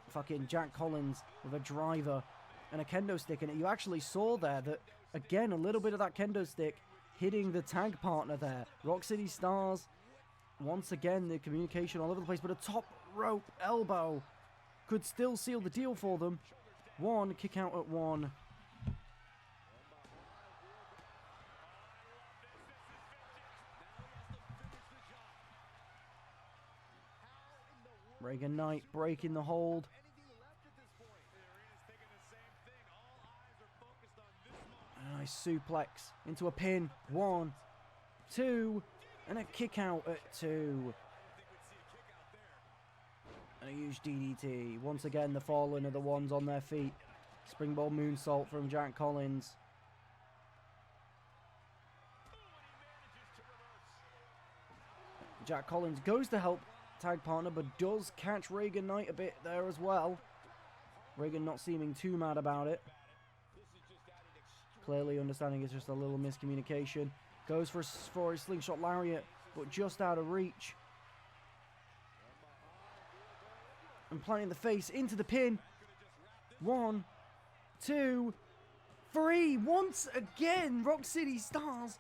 Fucking Jack Collins with a driver and a kendo stick in it. You actually saw there that, again, a little bit of that kendo stick hitting the tag partner there. Rock City Stars, once again, the communication all over the place, but a top rope elbow could still seal the deal for them. 1, kick out at 1. Reagan Knight breaking the hold. A nice suplex into a pin. 1, 2, and a kick out at 2. And a huge DDT. Once again, the Fallen are the ones on their feet. Springboard moonsault from Jack Collins. Jack Collins goes to help tag partner, but does catch Reagan Knight a bit there as well. Reagan not seeming too mad about it. Clearly understanding it's just a little miscommunication. Goes for a slingshot lariat, but just out of reach. And planting the face into the pin. 1, 2, 3. Once again, Rock City Stars.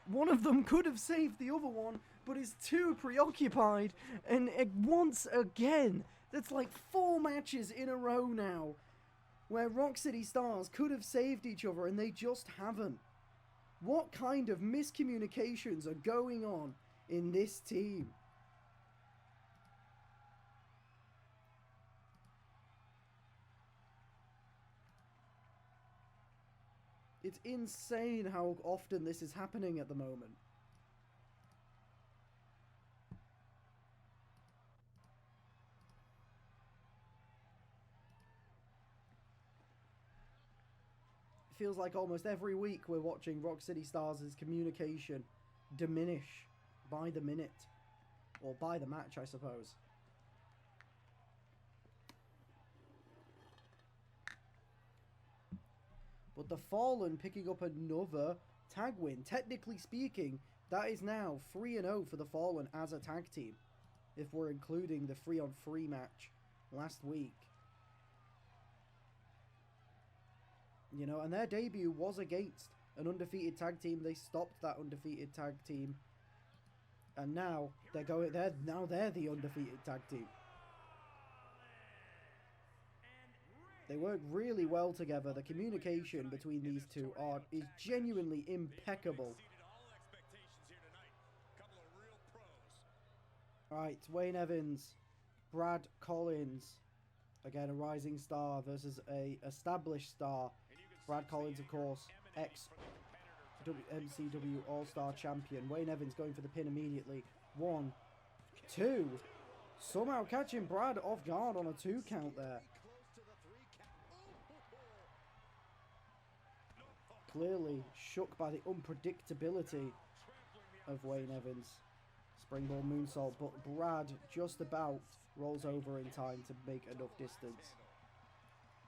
One of them could have saved the other one, but is too preoccupied. And once again, that's like 4 matches in a row now where Rock City Stars could have saved each other and they just haven't. What kind of miscommunications are going on in this team? It's insane how often this is happening at the moment. It feels like almost every week we're watching Rock City Stars' communication diminish by the minute. Or by the match, I suppose. But the Fallen picking up another tag win. Technically speaking, that is now 3-0 for the Fallen as a tag team. If we're including the 3-on-3 match last week. You know, and their debut was against an undefeated tag team. They stopped that undefeated tag team. And now they're the undefeated tag team. They work really well together. The communication between these two is genuinely impeccable. Alright, Wayne Evans, Brad Collins, again a rising star versus a established star. Brad Collins, of course, ex-MCW All-Star champion. Wayne Evans going for the pin immediately. 1, 2. Somehow catching Brad off guard on a 2 count there. Clearly shook by the unpredictability of Wayne Evans. Springboard moonsault, but Brad just about rolls over in time to make enough distance.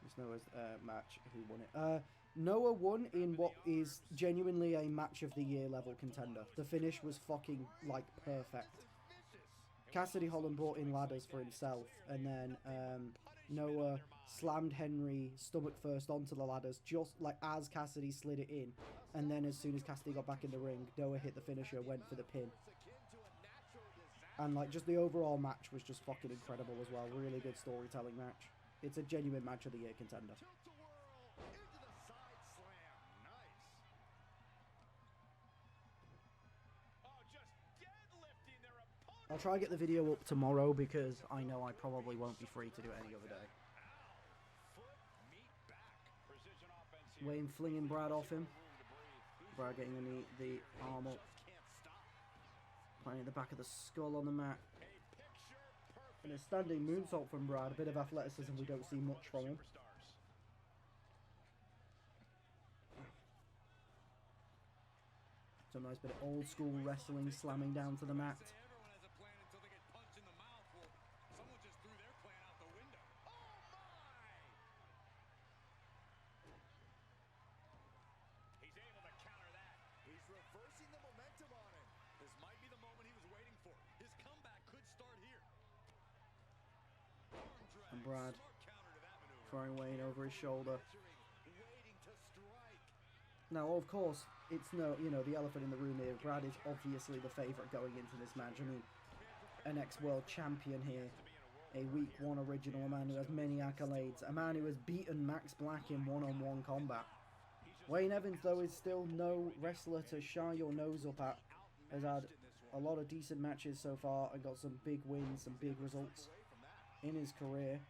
It's Noah's match. Who won it? Noah won in what is genuinely a match of the year level contender. The finish was fucking, like, perfect. Cassidy Holland brought in ladders for himself, and then Noah slammed Henry stomach first onto the ladders, just like as Cassidy slid it in. And then as soon as Cassidy got back in the ring, Noah hit the finisher, went for the pin. And like just the overall match was just fucking incredible as well. Really good storytelling match. It's a genuine match of the year contender. I'll try and get the video up tomorrow because I know I probably won't be free to do it any other day. Wayne flinging Brad off him. Brad getting the arm up. Planting the back of the skull on the mat. A picture perfect. And a standing moonsault from Brad. A bit of athleticism we don't see much from him. Some nice bit of old school wrestling, slamming down to the mat. Everyone has a plan until they get punched in the mouth. Well, someone just threw their plan out the window. Oh my! He's able to counter that. He's reversing the momentum on him. This might be the moment he was waiting for. His comeback could start here. Arm drag. And Brad Smart counter to that maneuver. throwing Wayne over his shoulder. Waiting to strike. Now, of course, it's no, the elephant in the room here. Brad is obviously the favourite going into this match. I mean, an ex-world champion here, a week 1 original, a man who has many accolades, a man who has beaten Max Black in one-on-one combat. Wayne Evans, though, is still no wrestler to shy your nose up at. Has had a lot of decent matches so far and got some big wins, some big results in his career.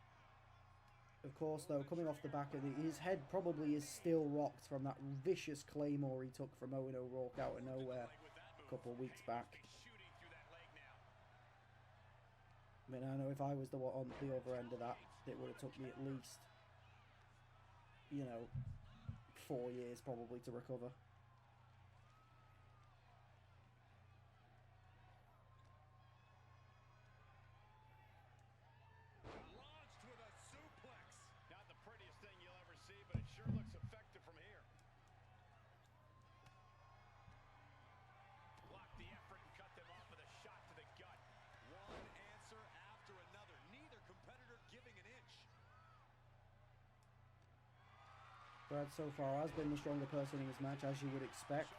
Of course, though, coming off the back of his head probably is still rocked from that vicious claymore he took from Owen O'Rourke out of nowhere a couple of weeks back. I mean, I know if I was the one on the other end of that, it would have took me at least, 4 years probably to recover. Launched with a suplex. Not the prettiest thing you'll ever see, but it sure looks effective from here. Blocked the effort and cut them off with a shot to the gut. One answer after another. Neither competitor giving an inch. Brad so far has been the stronger person in this match, as you would expect.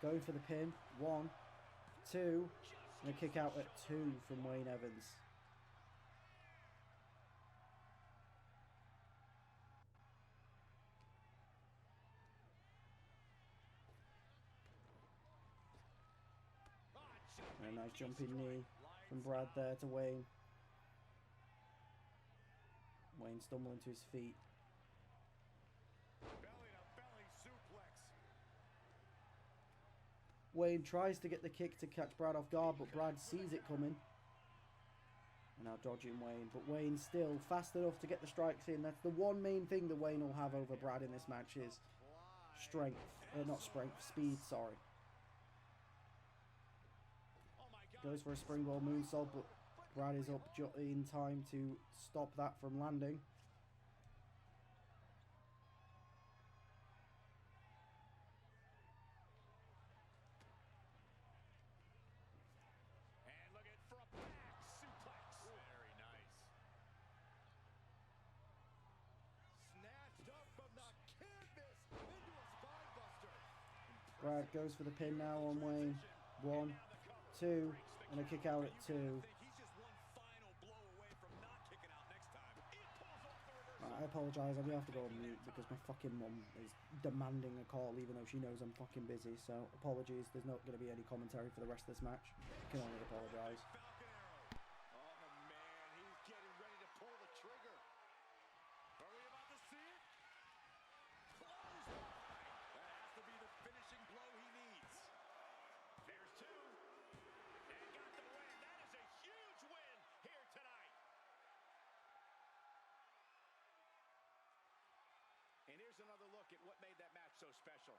Going for the pin. 1, 2, and a kick out at 2 from Wayne Evans. And a nice jumping knee from Brad there to Wayne. Wayne stumbling to his feet. Belly-to-belly suplex. Wayne tries to get the kick to catch Brad off guard, but Brad sees it coming. And now dodging Wayne, but Wayne still fast enough to get the strikes in. That's the one main thing that Wayne will have over Brad in this match is strength. Not strength, speed, sorry. Goes for a springboard moonsault, but Brad is up in time to stop that from landing. And looking for a back suplex. Very nice. Snatched up from the canvas into a spine buster. Brad goes for the pin now on Wayne. 1, 2, and a kick out at 2. He's just one final blow away from not kicking out next time. It pulls off the reversal. I apologise, I'm going to have to go on mute because my fucking mum is demanding a call even though she knows I'm fucking busy. So apologies, there's not going to be any commentary for the rest of this match. I can only apologise. Falcon arrow. Oh man, he's getting ready to pull the trigger. Are we about to see it? Clothesline. That has to be the finishing blow he needs. There's 2. And got the win. That is a huge win here tonight. And here's another look at what made that match so special.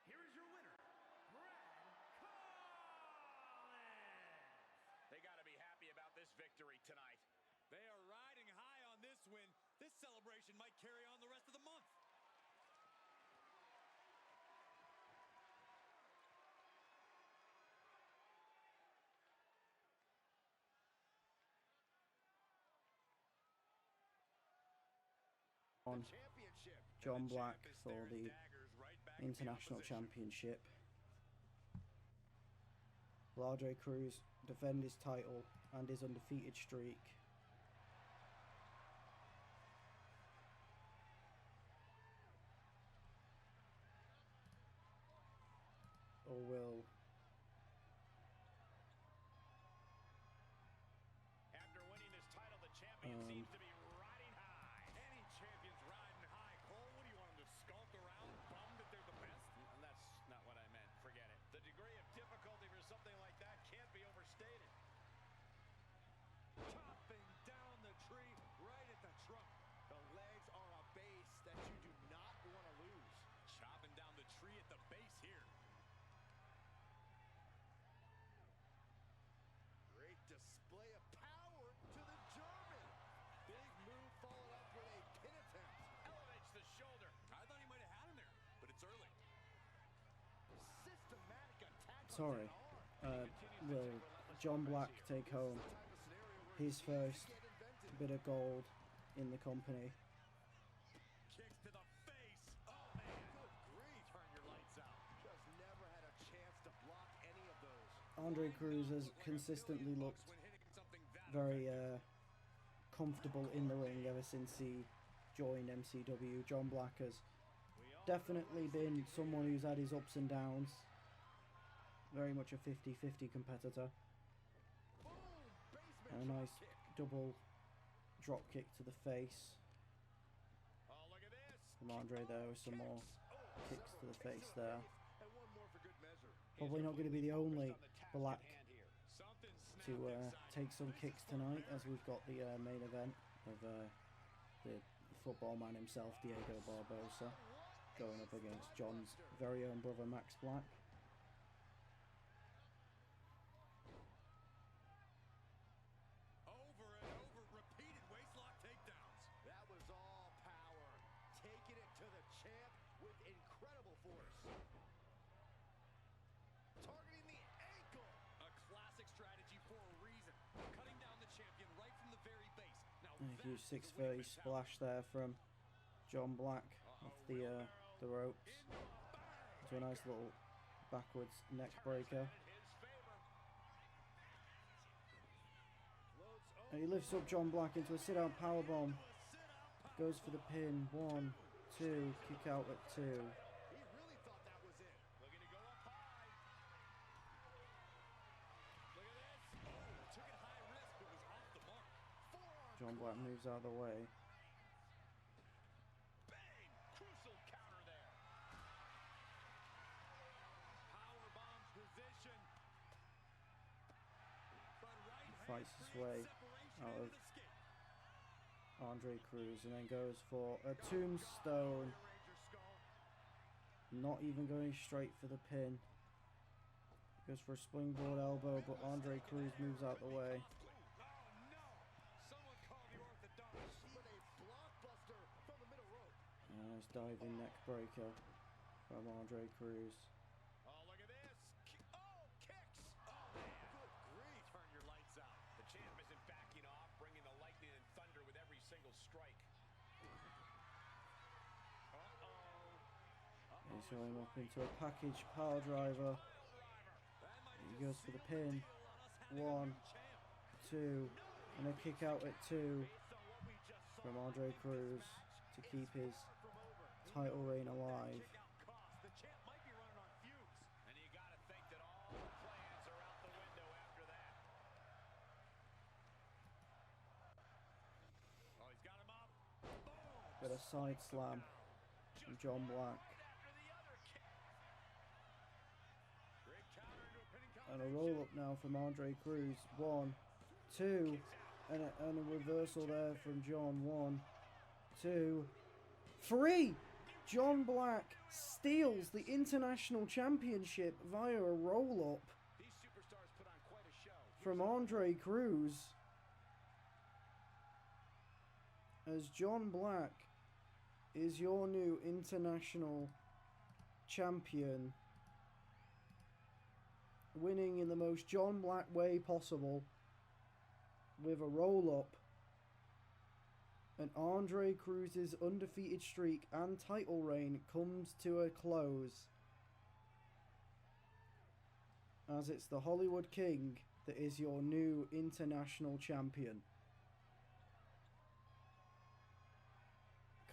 Here is your winner, Brad Collins. They got to be happy about this victory tonight. They are riding high on win, this celebration might carry on the rest of the month. On John Black for the International Championship. Will Andre Cruz defend his title and his undefeated streak? Or will... After winning this title, the champion seems to be riding high. Any champion's riding high. Cole, what do you want him to skulk around, bummed that they're the best? That's not what I meant. Forget it. The degree of difficulty for something like that can't be overstated. Chopping down the tree right at the trunk. The legs are a base that you do not want to lose. Chopping down the tree at the base here. Great display of power to the German. Big move followed up with a pin attempt. Elevates the shoulder. I thought he might have had him there, but it's early. Systematic attack. Sorry. Will John Black take home his first bit of gold in the company? Kicks to the face. Oh man, good grief. Turn your lights out. Just never had a chance to block any of those. Andre Cruz has consistently looked very comfortable in the ring ever since he joined MCW. John Black has definitely been someone who's had his ups and downs. Very much a 50-50 competitor. And a nice double drop kick to the face from Andre there, with some more kicks to the face there. Probably not going to be the only Black to take some kicks tonight, as we've got the main event of the football man himself, Diego Barbosa, going up against John's very own brother Max Black. Over and over, repeated waistlock takedowns. That was all power, taking it to the champ with incredible force. Targeting the ankle. A classic strategy for a reason. Cutting down the champion right from the very base. Now, A huge 630 splash there from John Black off the ropes. To a nice little backwards neck breaker. And he lifts up John Black into a sit-out powerbomb. Goes for the pin. 1, 2, kick out at 2. he really thought that was it. Looking to go up high. Look at this. Oh, took it high risk, but was off the mark. Forearm. John Black moves out of the way. Bang! Crucial counter there. Power bombs position. But right Fights hand his way separation out into of the skin. Andre Cruz, and then goes for a tombstone. Ranger skull. Not even going straight for the pin. Goes for a springboard elbow, but Andre Cruz moves out the way. Oh no! Someone call the orthodontist. With a blockbuster from the middle rope. Nice diving neck breaker from Andre Cruz. Oh, look at this. Kicks. Oh, man. Good grief. Turn your lights out. The champ isn't backing off, bringing the lightning and thunder with every single strike. Uh-oh. He's going up into a package power driver. He goes for the pin. 1, 2, and a kick out at 2 from Andre Cruz to keep his title reign alive. The champ might be running on fumes. And you got to think that all the plans are out the window after that. Oh, he's got him up. Boom. But a side slam from John Black. Great counter into a pinning And a roll up now from Andre Cruz. 1, 2, and a reversal there from John. 1, 2, 3. John Black steals the International Championship via a roll up These superstars put on quite a show. from Andre Cruz. as John Black is your new international champion, winning in the most John Black way possible with a roll-up. And Andre Cruz's undefeated streak and title reign comes to a close, as it's the Hollywood King that is your new international champion.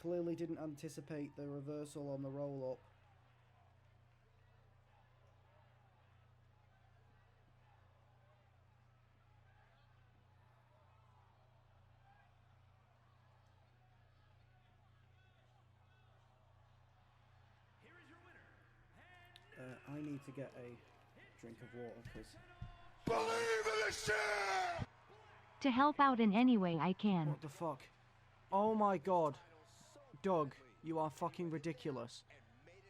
Clearly didn't anticipate the reversal on the roll-up. I need to get a drink of water because... Believe in this shit! To help out in any way I can. What the fuck? Oh my god. Doug, you are fucking ridiculous.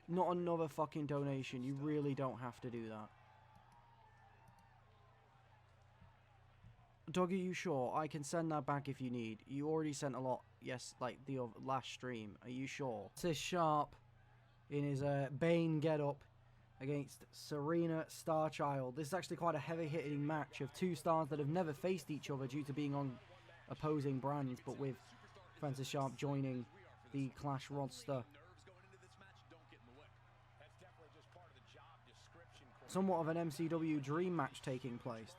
Not another fucking donation. You really don't have to do that. Doug, are you sure? I can send that back if you need. You already sent a lot, yes, like the last stream. Are you sure? This is Sharp in his Bane get-up against Serena Starchild. This is actually quite a heavy-hitting match of two stars that have never faced each other due to being on opposing brands, but with Francis Sharp joining the Clash roster. Somewhat of an MCW dream match taking place.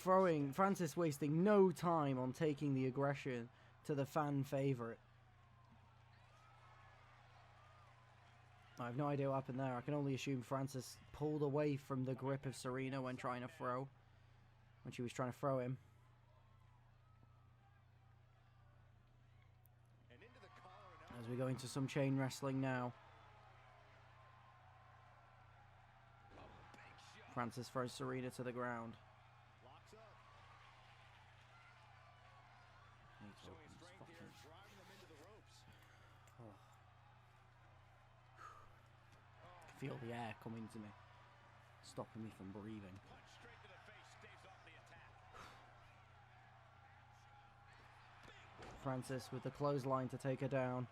Throwing Francis, wasting no time on taking the aggression to the fan favorite. I have no idea what happened there. I can only assume Francis pulled away from the grip of Serena when trying to throw, when she was trying to throw him. As we go into some chain wrestling now. Francis throws Serena to the ground. Feel the air coming to me, stopping me from breathing. Francis with the clothesline to take her down.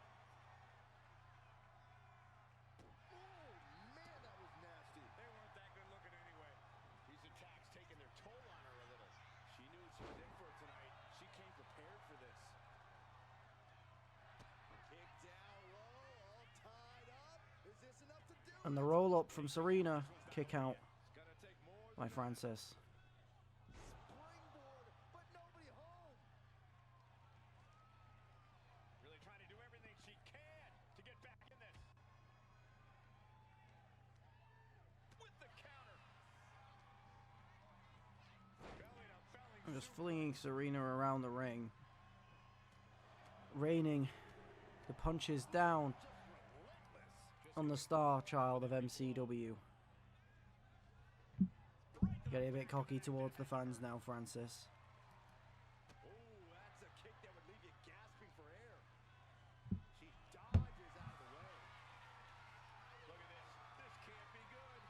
And the roll up from Serena, kick out by Francis. Really trying to do everything she can to get back in this. With the counter. Belly to belly. I'm just flinging Serena around the ring. Raining the punches down on the star child of MCW. Getting a bit cocky towards the fans now, Francis. Oh, that's a kick that would leave you gasping for air. She dodges out of the way. Look at this. This can't be good.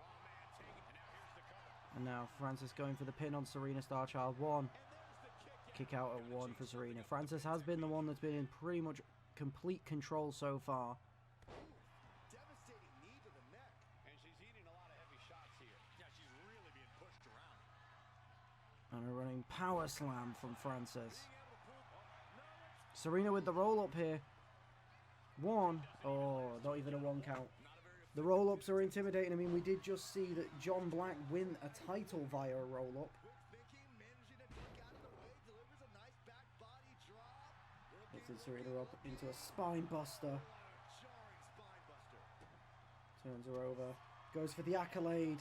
Oh, man, taking it. And now here's the cover. And now Francis going for the pin on Serena Starchild. One. And there's the Kick out at one for Serena. Francis has been the one that's been in pretty much complete control so far. devastating knee to the neck. And she's eating a lot of heavy shots here. Yeah, she's really being pushed around. And a running power slam from Francis. Serena with the roll up here. One. Oh, not even a one count. The roll ups are intimidating. I mean, we did just see that John Black win a title via a roll up. Lifted Serena up into a spine buster. Turns her over. Goes for the accolade.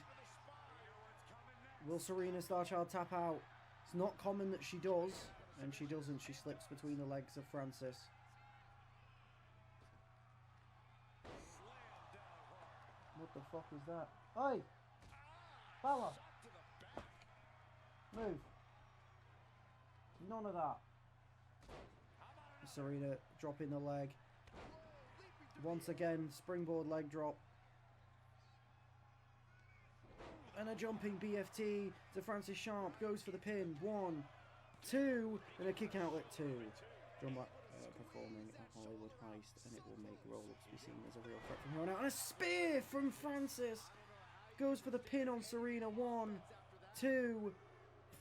Will Serena Starchild tap out? It's not common that she does. And she doesn't. She slips between the legs of Francis. What the fuck is that? Oi! Fella! Move. None of that. Serena dropping the leg. Once again, springboard leg drop. And a jumping BFT to Francis Sharp. Goes for the pin. 1, 2. And a kick out at 2. John Black performing a Hollywood heist. And it will make roll-ups be seen as a real threat from here on out. And a spear from Francis. Goes for the pin on Serena. 1, 2,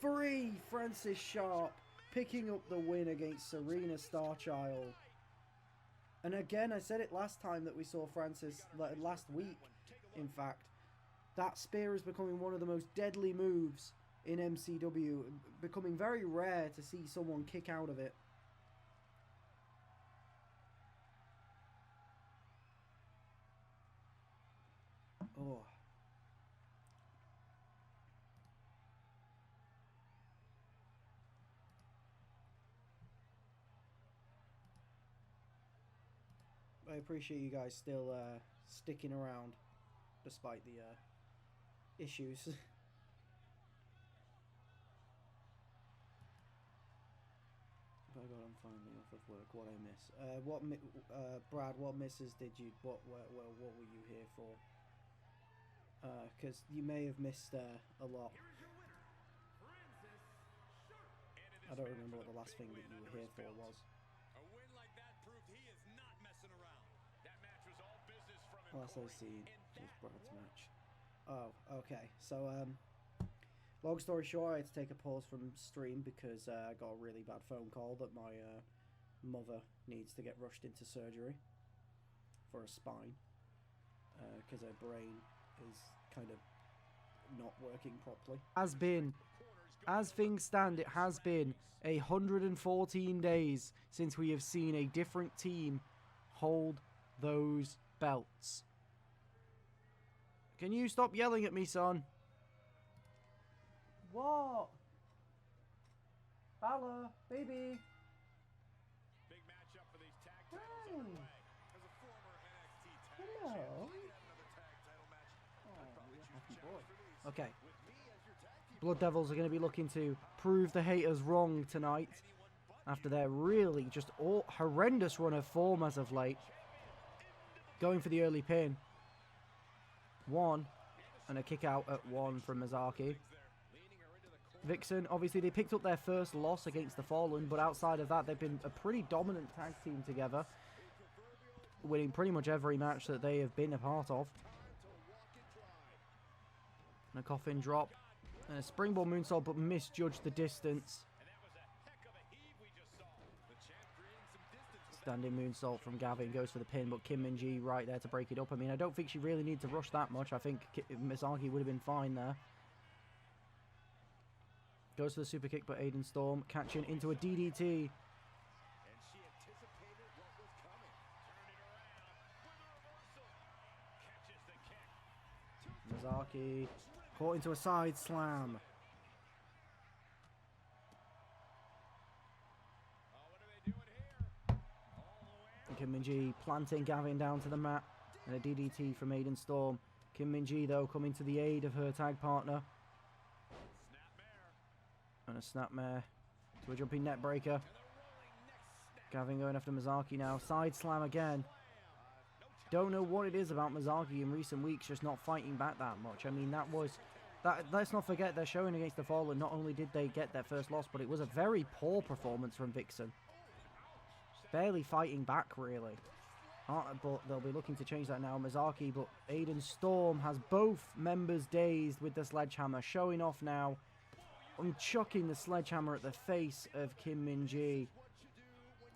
3. Francis Sharp picking up the win against Serena Starchild. And again, I said it last time that we saw Francis, last week, in fact. That spear is becoming one of the most deadly moves in MCW. Becoming very rare to see someone kick out of it. Oh. I appreciate you guys still sticking around despite the issues. By God, I'm finally off of work. What I miss? Brad, what misses did you? What were you here for? Because you may have missed a lot. I don't remember what the last thing that you were here for was. A win like that proved he is not messing around. That match was all business from him. Last I've seen was Brad's match. Oh, okay. So, long story short, I had to take a pause from stream because I got a really bad phone call that my mother needs to get rushed into surgery for a spine because her brain is kind of not working properly. As things stand, it has been 114 days since we have seen a different team hold those belts. Can you stop yelling at me, son? What? Bella, baby. Big matchup for these tag titles underway. As a former NXT tag champ, Hello. you get another tag title match. I'd probably choose Happy challenge boy. for these. Okay. With me as your tag team Blood Devils are going to be looking to prove the haters wrong tonight after their really just horrendous run of form as of late. Going for the early pin. 1 and a kick out at 1 from Mizaki. Vixen, obviously they picked up their first loss against the Fallen, but outside of that they've been a pretty dominant tag team together, winning pretty much every match that they have been a part of. And a coffin drop and a springboard moonsault, but misjudged the distance. Standing moonsault from Gavin, goes for the pin, but Kim Min-ji right there to break it up. I mean, I don't think she really needed to rush that much. I think Mizaki would have been fine there. Goes for the super kick, but Aiden Storm catching into a DDT. Mizaki caught into a side slam. Kim Min-ji planting Gavin down to the mat, and a DDT from Aiden Storm. Kim Min-ji though coming to the aid of her tag partner. And a snapmare to a jumping net breaker. Gavin going after Mizaki now. Side slam again. Don't know what it is about Mizaki in recent weeks, just not fighting back that much. I mean, let's not forget they're showing against the Fallen. Not only did they get their first loss, but it was a very poor performance from Vixen. Barely fighting back, really. But they'll be looking to change that now. Mizaki, but Aiden Storm has both members dazed with the sledgehammer. Showing off now. I'm chucking the sledgehammer at the face of Kim Min-ji.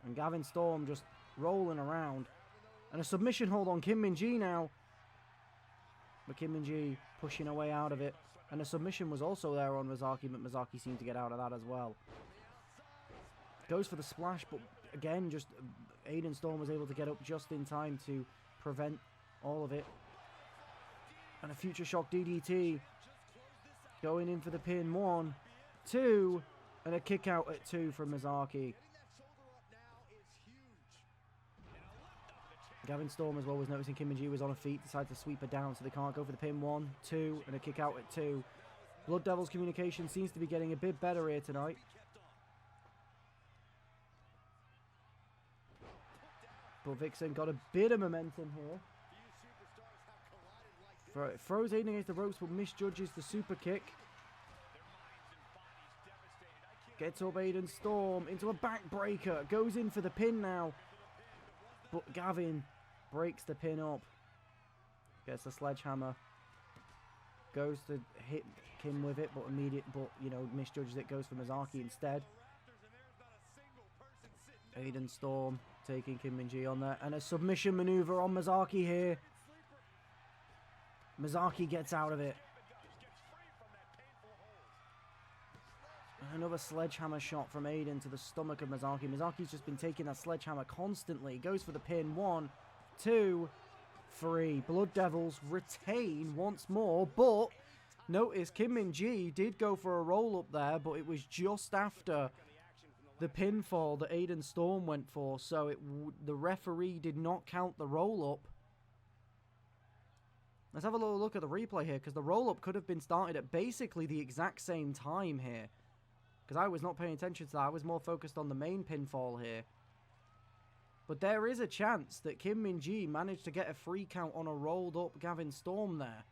And Gavin Storm just rolling around. And a submission hold on Kim Min-ji now. But Kim Min-ji pushing her way out of it. And a submission was also there on Mizaki, but Mizaki seemed to get out of that as well. Goes for the splash, but again, just Aiden Storm was able to get up just in time to prevent all of it. And a future shock DDT. Going in for the pin. 1, 2, and a kick out at 2 from Mizaki. Gavin Storm as well was noticing Kim Min-ji was on her feet, decided to sweep her down so they can't go for the pin. 1, 2, and a kick out at 2. Blood Devils communication seems to be getting a bit better here tonight. But Vixen got a bit of momentum here. Throws Aiden against the ropes, but misjudges the super kick. Gets up Aiden Storm into a backbreaker. Goes in for the pin now. But Gavin breaks the pin up. Gets the sledgehammer. Goes to hit Kim with it, but misjudges it. Goes for Mizaki instead. Aiden Storm taking Kim Min-ji on there. And a submission maneuver on Mizaki here. Mizaki gets out of it. Another sledgehammer shot from Aiden to the stomach of Mizaki. Mizaki's just been taking that sledgehammer constantly. Goes for the pin. 1, 2, 3. Blood Devils retain once more. But notice Kim Min-ji did go for a roll-up there, but it was just after the pinfall that Aiden Storm went for. So the referee did not count the roll-up. Let's have a little look at the replay here, because the roll-up could have been started at basically the exact same time here. Because I was not paying attention to that. I was more focused on the main pinfall here. But there is a chance that Kim Min-ji managed to get a free count on a rolled-up Gavin Storm there.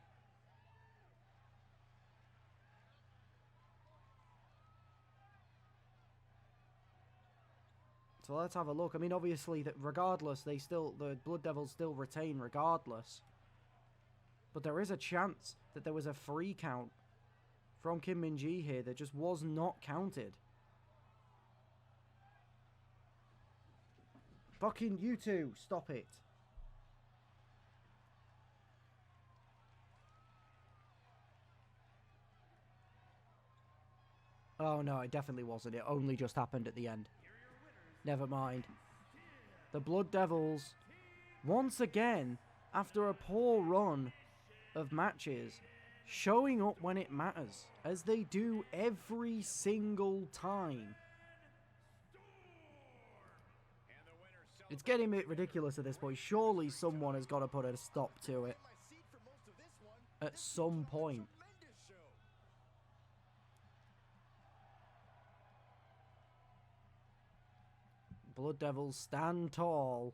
So let's have a look. I mean, obviously, that regardless, the Blood Devils still retain regardless. But there is a chance that there was a free count from Kim Min-ji here that just was not counted. Fucking you two, stop it. Oh no, it definitely wasn't. It only just happened at the end. Never mind. The Blood Devils, once again, after a poor run of matches, showing up when it matters, as they do every single time. It's getting a bit ridiculous at this point. Surely someone has got to put a stop to it at some point. Blood Devils stand tall.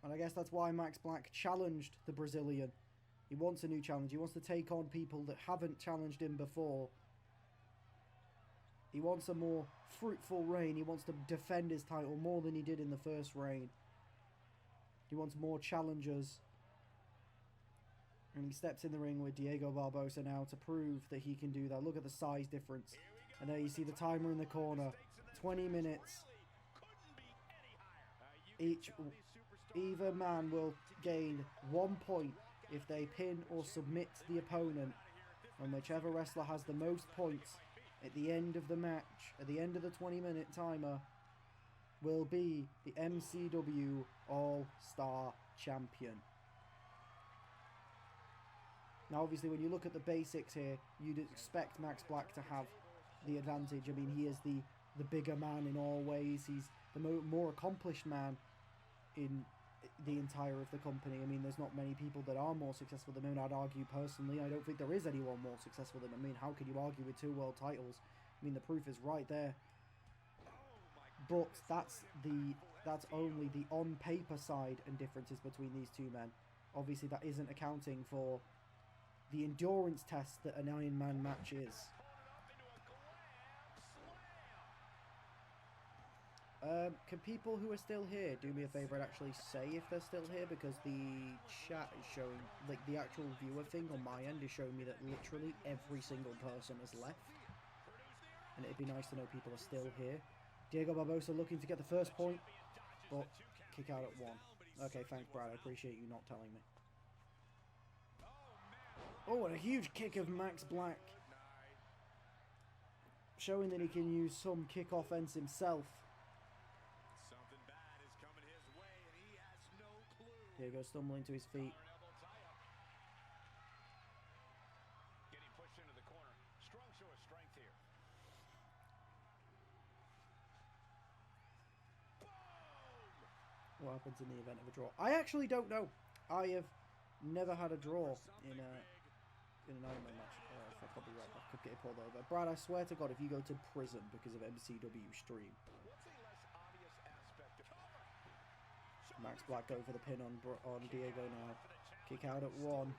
And I guess that's why Max Black challenged the Brazilian. He wants a new challenge. He wants to take on people that haven't challenged him before. He wants a more fruitful reign. He wants to defend his title more than he did in the first reign. He wants more challengers. And he steps in the ring with Diego Barbosa now to prove that he can do that. Look at the size difference. And there you see the timer in the corner. 20 minutes. Either man will gain 1 point if they pin or submit the opponent. And whichever wrestler has the most points at the end of the match, at the end of the 20-minute timer, will be the MCW All-Star Champion. Now obviously when you look at the basics here, you'd expect Max Black to have the advantage. I mean, he is the bigger man in all ways. He's the more accomplished man in the entire of the company. I mean, there's not many people that are more successful than him. I'd argue personally, I don't think there is anyone more successful than him. I mean, how can you argue with 2 world titles? I mean, the proof is right there. But that's only the on paper side and differences between these two men. Obviously, that isn't accounting for the endurance test that an Iron Man match is. Can people who are still here do me a favour and actually say if they're still here, because the chat is showing, like the actual viewer thing on my end is showing me that literally every single person has left. And it'd be nice to know people are still here. Diego Barbosa looking to get the first point, but kick out at 1. Okay, thanks Brad, I appreciate you not telling me. Oh, and a huge kick of Max Black. Showing that he can use some kick offense himself. Diego stumbling to his feet. Getting pushed into the corner. Strong show of strength here. What happens in the event of a draw? I actually don't know. I have never had a draw in an Iron Man match. I could be right. I could get it pulled over. Brad, I swear to God, if you go to prison because of MCW stream, Max Black going for the pin on Diego now. Kick out at 1.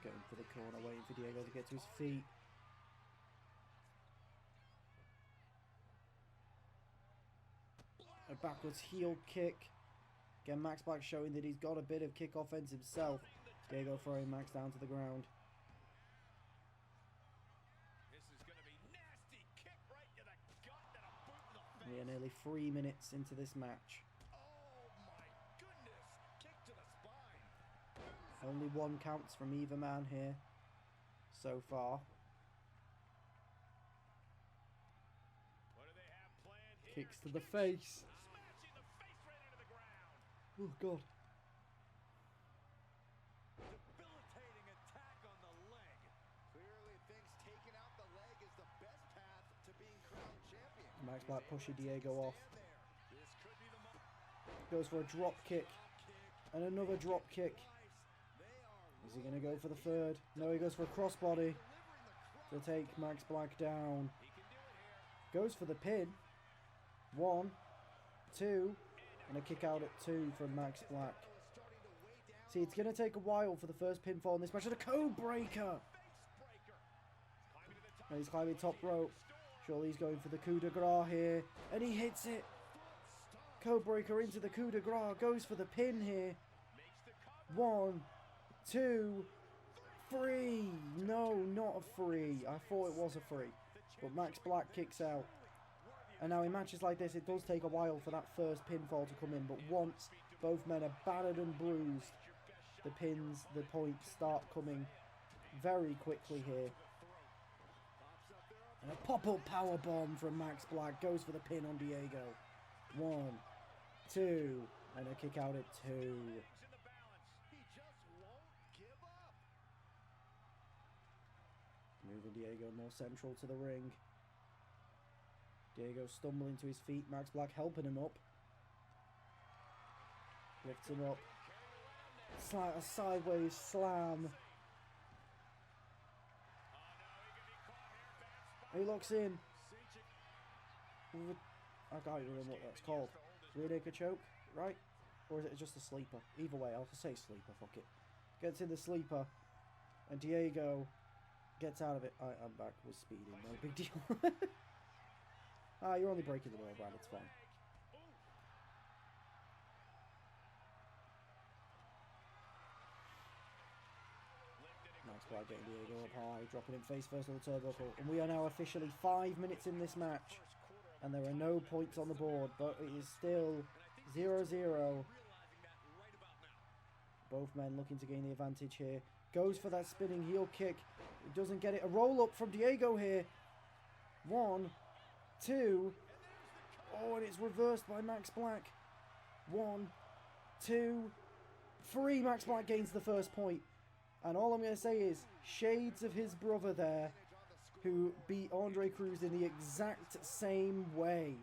Going for the corner, waiting for Diego to get to his feet. A backwards heel kick. Again, Max Black showing that he's got a bit of kick offense himself. Diego throwing Max down to the ground. We are nearly 3 minutes into this match. Only 1 counts from either man here so far. Kicks to the face. Oh God. Debilitating attack on the leg. Clearly thinks taking out the leg is the best path to being crowned champion. Max Black pushing Diego off. Goes for a drop kick. And another drop kick. Is he going to go for the 3rd? No, he goes for a crossbody to take Max Black down. Goes for the pin. 1, 2, and a kick out at 2 from Max Black. See, it's going to take a while for the first pinfall in this match. And a code breaker! And he's climbing top rope. Surely he's going for the coup de grace here. And he hits it! Code breaker into the coup de grace. Goes for the pin here. 1, 2, 3. No, not a 3. I thought it was a 3. But Max Black kicks out. And now in matches like this, it does take a while for that first pinfall to come in. But once both men are battered and bruised, the pins, the points start coming very quickly here. And a pop-up powerbomb from Max Black goes for the pin on Diego. 1, 2, and a kick out at 2. Moving Diego more central to the ring. Diego stumbling to his feet. Max Black helping him up. Lifts him up. A sideways slam. He locks in. I can't even remember what that's called. Rear naked choke, right? Or is it just a sleeper? Either way, I'll just say sleeper, fuck it. Gets in the sleeper. And Diego gets out of it. I'm back with speeding, no big deal. You're only breaking the law, Brad, it's fine. Max Black getting Diego up high, dropping him face first on the turnbuckle. And we are now officially 5 minutes in this match. And there are no points on the board, but it is still 0-0. Both men looking to gain the advantage here. Goes for that spinning heel kick. He doesn't get it. A roll-up from Diego here. 1, 2. Oh, and it's reversed by Max Black. 1, 2, 3. Max Black gains the first point. And all I'm going to say is, shades of his brother there, who beat Andre Cruz in the exact same way.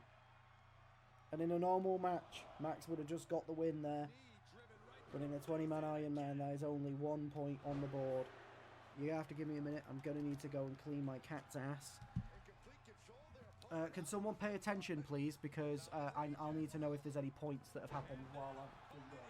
And in a normal match, Max would have just got the win there. But in a 20-man Iron Man, there is only 1 point on the board. You have to give me a minute. I'm going to need to go and clean my cat's ass. Can someone pay attention, please? Because I'll need to know if there's any points that have happened while I'm cleaned up.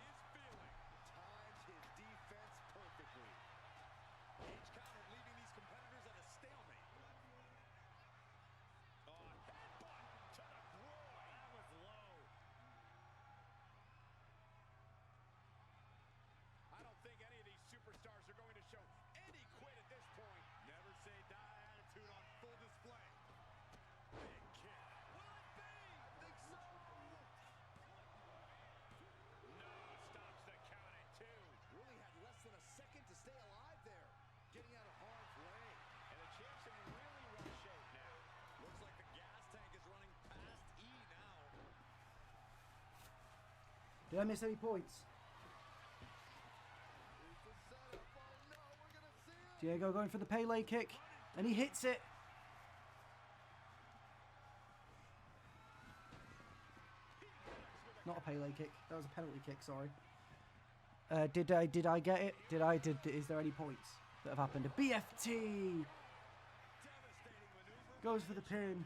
Did I miss any points? Diego going for the Pele kick, and he hits it. Not a Pele kick. That was a penalty kick. Sorry. Did I get it? Is there any points that have happened? A BFT goes for the pin.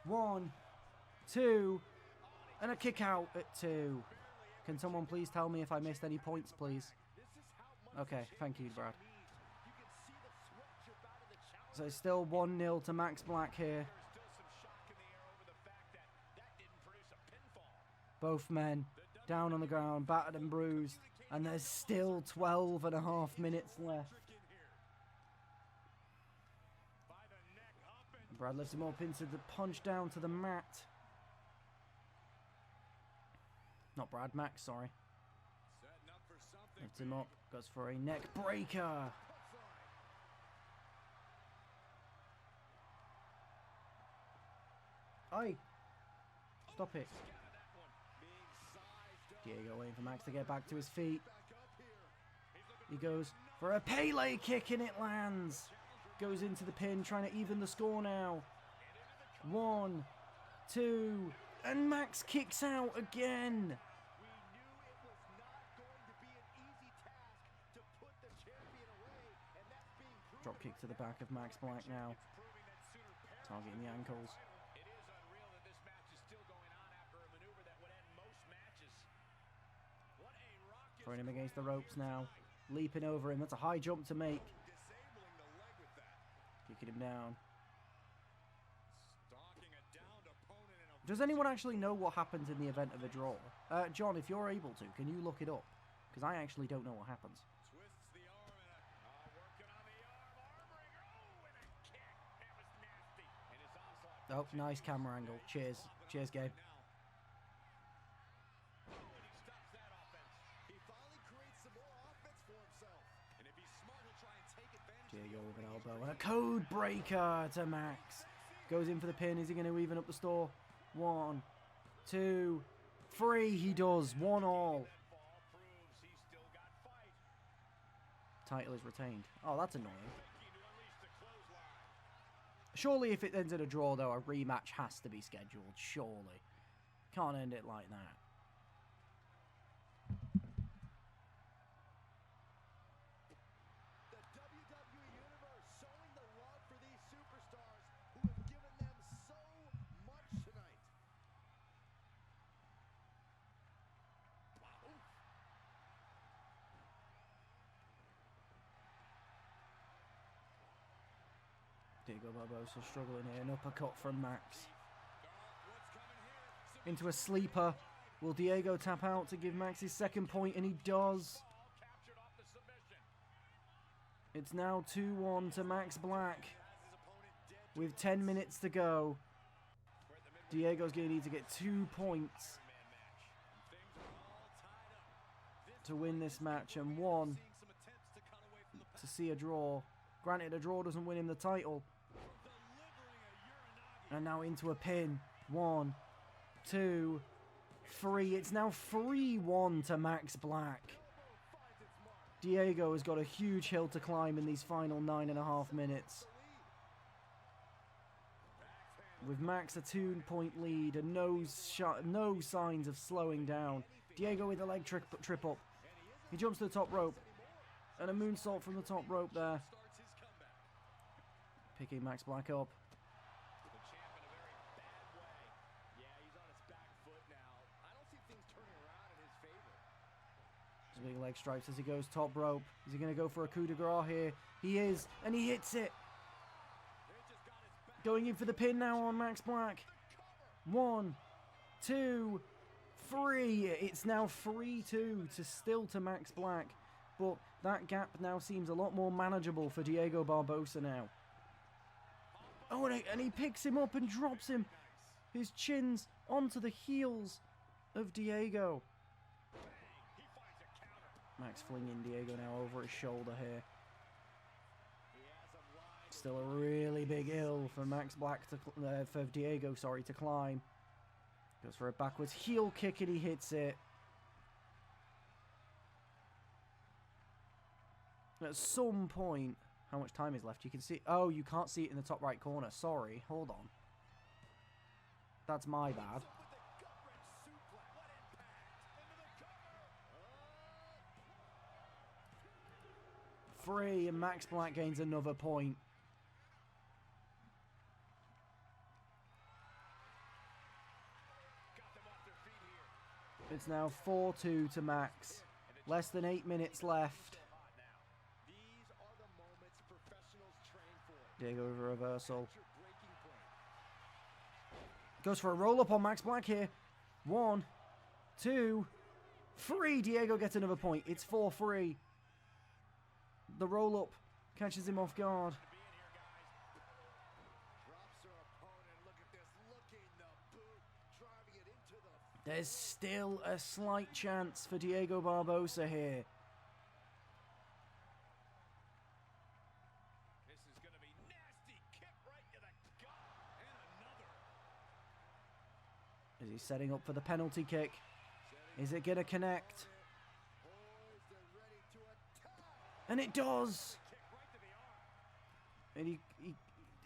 1, 2, and a kick out at 2. Can someone please tell me if I missed any points, please? Okay, thank you, Brad. So it's still 1-0 to Max Black here. Both men down on the ground, battered and bruised, and there's still 12.5 minutes left. Brad lifts him up into the punch down to the mat. Not Brad, Max, sorry. Lifts him up, goes for a neck breaker. Oi! Stop it. Diego waiting for Max to get back to his feet. He goes for a Pele kick and it lands. Goes into the pin, trying to even the score now. 1, 2, and Max kicks out again. Drop kick to the back of Max Black now. Targeting the ankles. Throwing him against the ropes now. Leaping over him. That's a high jump to make. Kicking him down. Does anyone actually know what happens in the event of a draw? John, if you're able to, can you look it up? Because I actually don't know what happens. Oh, nice camera angle. Cheers. Cheers, Gabe. Diego with an elbow and a code breaker to Max. Goes in for the pin. Is he going to even up the score? 1, 2, 3. He does. 1-1. Title is retained. Oh, that's annoying. Surely if it ends in a draw, though, a rematch has to be scheduled. Surely. Can't end it like that. Diego Barbosa struggling here. An uppercut from Max. Into a sleeper. Will Diego tap out to give Max his second point? And he does. It's now 2-1 to Max Black. With 10 minutes to go. Diego's going to need to get 2 points to win this match. And 1 to see a draw. Granted, a draw doesn't win him the title. And now into a pin. 1, 2, 3. It's now 3-1 to Max Black. Diego has got a huge hill to climb in these final 9.5 minutes. With Max a 2-point lead and no signs of slowing down. Diego with a leg trip up. He jumps to the top rope. And a moonsault from the top rope there. Picking Max Black up. Big leg strikes as he goes top rope. Is he going to go for a coup de grace here? He is, and he hits it. Going in for the pin now on Max Black. 1, 2, 3. It's now 3-2 to Max Black. But that gap now seems a lot more manageable for Diego Barbosa now. Oh, and he picks him up and drops him. His chin's onto the heels of Diego. Max flinging Diego now over his shoulder here. Still a really big hill for Max Black to for Diego, sorry, to climb. Goes for a backwards heel kick and he hits it. At some point, how much time is left? You can see. Oh, you can't see it in the top right corner. Sorry, hold on. That's my bad. Free, and Max Black gains another point. It's now 4-2 to Max. Less than 8 minutes left. These are the moments professionals train for. Diego with a reversal. Goes for a roll-up on Max Black here. 1, 2, 3. Diego gets another point. It's 4-3. The roll-up catches him off guard. Drops her opponent. Look at this. Looking the boot. Driving it into the. There's still a slight chance for Diego Barbosa here. This is going to be nasty. Kick right to the gut. And another. Is he setting up for the penalty kick? Is it going to connect? Poised and ready to attack. And it does! Kick right to the arm. And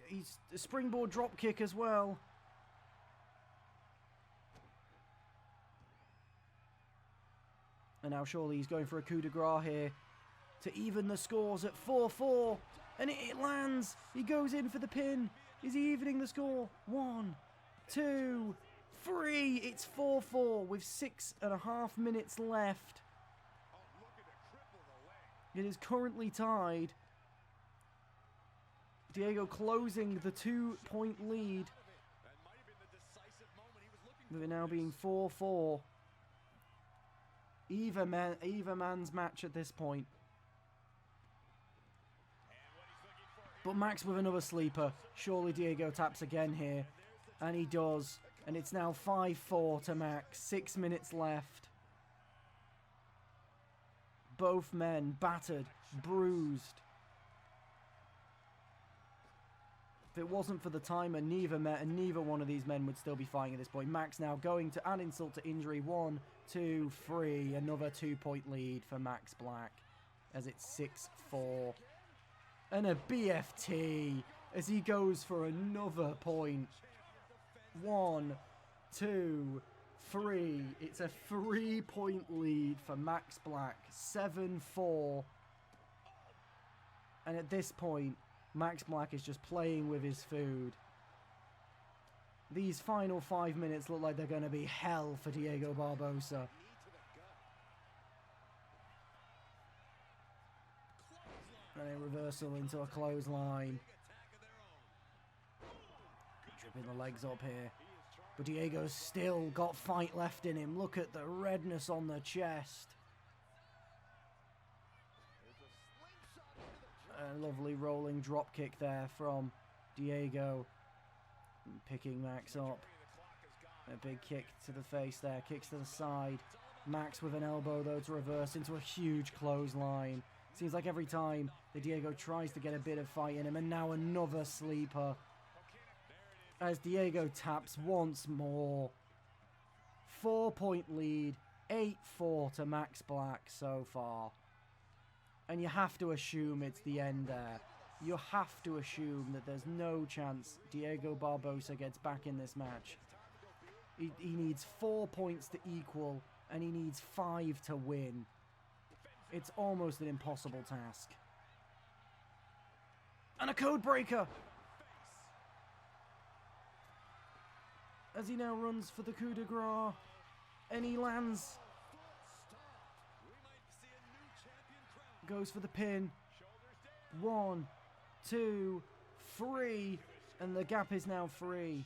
he's a springboard drop kick as well. And now surely he's going for a coup de grace here to even the scores at 4-4. And it lands. He goes in for the pin. Is he evening the score? 1, 2, 3. It's 4-4 with 6.5 minutes left. Oh, looking to cripple the leg. It is currently tied. Diego closing the 2-point lead. That might have been the decisive moment he was looking With for. it now being 4-4. Either man's match at this point. But Max with another sleeper. Surely Diego taps again here. And he does. And it's now 5-4 to Max. 6 minutes left. Both men battered, bruised. If it wasn't for the timer, neither one of these men would still be fighting at this point. Max now going to add insult to injury. 1, 2, 3. Another 2-point lead for Max Black as it's 6-4. And a BFT as he goes for another point. 1, 2, 3. It's a 3-point lead for Max Black. 7-4. And at this point, Max Black is just playing with his food. These final 5 minutes look like they're going to be hell for Diego Barbosa. And a reversal into a clothesline. Tripping the legs up here. But Diego's still got fight left in him. Look at the redness on the chest. A lovely rolling drop kick there from Diego. Picking Max up. A big kick to the face there. Kicks to the side. Max with an elbow though to reverse into a huge clothesline. Seems like every time that Diego tries to get a bit of fight in him. And now another sleeper. As Diego taps once more. 4-point lead. 8-4 to Max Black so far. And you have to assume it's the end there. You have to assume that there's no chance Diego Barbosa gets back in this match. He needs 4 points to equal, and he needs 5 to win. It's almost an impossible task. And a code breaker! As he now runs for the coup de grace. And he lands. Goes for the pin. 1, 2, 3. And the gap is now 3.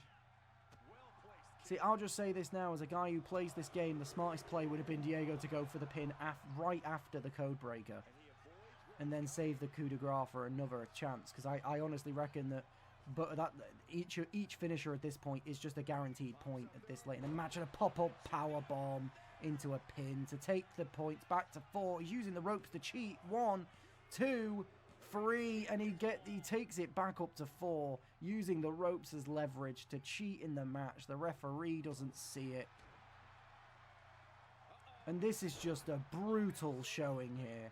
See, I'll just say this now. As a guy who plays this game, the smartest play would have been Diego to go for the pin right after the code breaker. And then save the coup de grace for another chance. Because I honestly reckon that each finisher at this point is just a guaranteed point at this late in the match. And a pop-up power bomb into a pin to take the points back to 4. He's using the ropes to cheat. 1, 2, 3, and he takes it back up to 4, using the ropes as leverage to cheat in the match. The referee doesn't see it. And this is just a brutal showing here.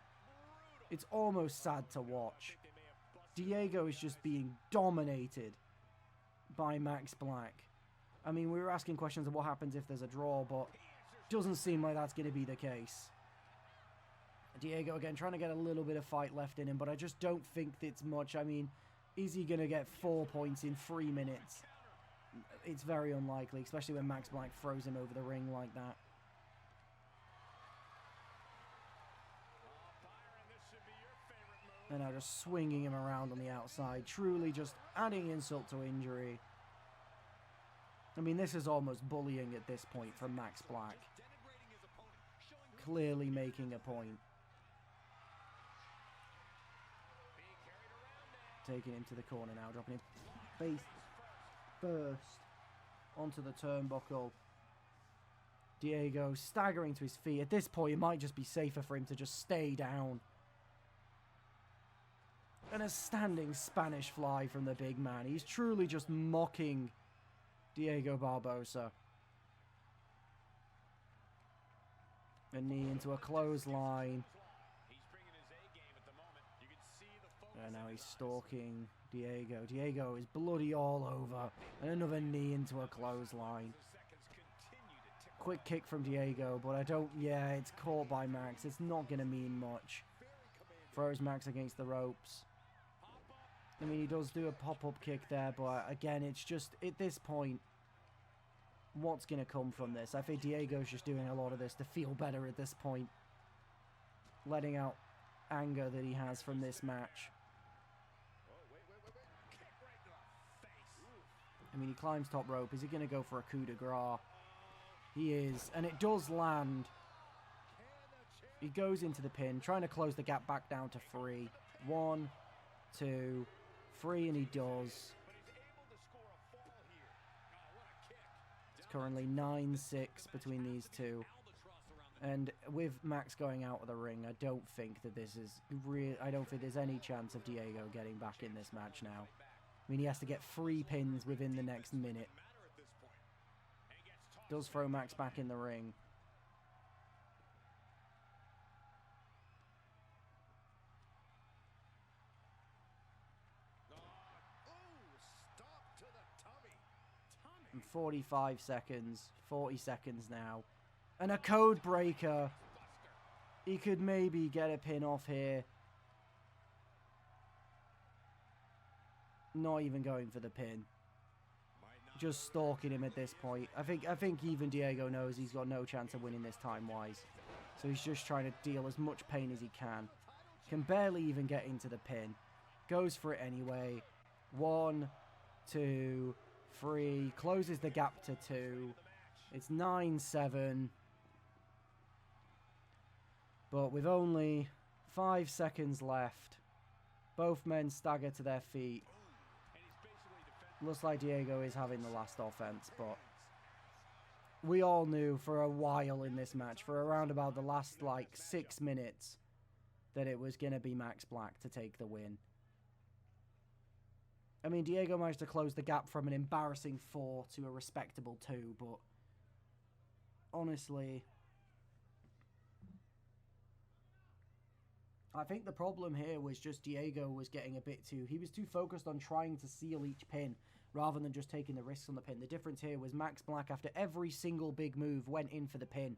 It's almost sad to watch. Diego is just being dominated by Max Black. I mean, we were asking questions of what happens if there's a draw, but doesn't seem like that's going to be the case. Diego again trying to get a little bit of fight left in him, but I just don't think it's much. I mean, is he going to get 4 points in 3 minutes? It's very unlikely, especially when Max Black throws him over the ring like that. And now just swinging him around on the outside. Truly just adding insult to injury. I mean, this is almost bullying at this point from Max Black. Clearly making a point. Taking him to the corner now, dropping him face first onto the turnbuckle. Diego staggering to his feet. At this point, it might just be safer for him to just stay down. And a standing Spanish fly from the big man. He's truly just mocking Diego Barbosa. A knee into a clothesline. And now he's stalking Diego. Diego is bloody all over. And another knee into a clothesline. Quick kick from Diego, but I don't... Yeah, it's caught by Max. It's not going to mean much. Throws Max against the ropes. I mean, he does do a pop-up kick there, but again, it's just, at this point, what's going to come from this? I think Diego's just doing a lot of this to feel better at this point. Letting out anger that he has from this match. I mean, he climbs top rope. Is he going to go for a coup de grace? He is, and it does land. He goes into the pin, trying to close the gap back down to 3. 1, 2, 3, and he does. It's currently 9-6 between these two. And with Max going out of the ring, I don't think that this is real. I don't think there's any chance of Diego getting back in this match now. I mean, he has to get 3 pins within the next minute. Does throw Max back in the ring. And 45 seconds, 40 seconds now. And a code breaker. He could maybe get a pin off here. Not even going for the pin. Just stalking him at this point. I think even Diego knows he's got no chance of winning this time-wise. So he's just trying to deal as much pain as he can. Can barely even get into the pin. Goes for it anyway. 1, 2, 3. Closes the gap to 2. It's 9-7. But with only 5 seconds left, both men stagger to their feet. Looks like Diego is having the last offense, but we all knew for a while in this match, for around about the last, 6 minutes, that it was going to be Max Black to take the win. I mean, Diego managed to close the gap from an embarrassing 4 to a respectable 2, but honestly, I think the problem here was just Diego was getting a bit too... He was too focused on trying to seal each pin rather than just taking the risks on the pin. The difference here was Max Black, after every single big move, went in for the pin,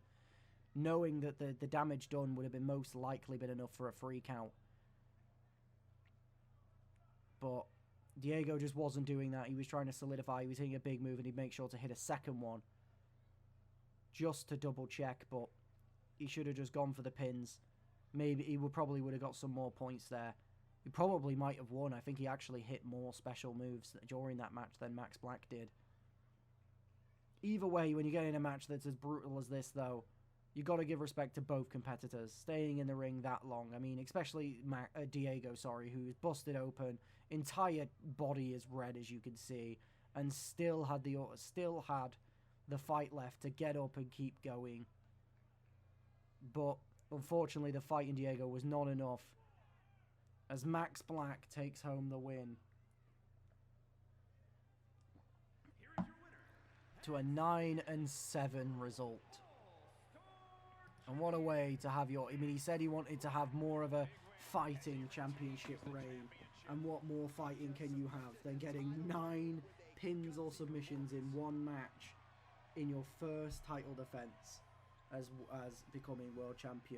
knowing that the damage done would have been most likely been enough for a 3 count. But Diego just wasn't doing that. He was trying to solidify. He was hitting a big move, and he'd make sure to hit a second one just to double check, but he should have just gone for the pins. Maybe he probably would have got some more points there. He probably might have won. I think he actually hit more special moves during that match than Max Black did. Either way, when you get in a match that's as brutal as this, though, you got to give respect to both competitors. Staying in the ring that long. I mean, especially Diego, who's busted open. Entire body is red, as you can see. And still had the fight left to get up and keep going. But unfortunately, the fight in Diego was not enough, as Max Black takes home the win to a 9-7 result. And what a way to have your... I mean, he said he wanted to have more of a fighting championship reign. And what more fighting can you have than getting 9 pins or submissions in one match in your first title defense as becoming world champion?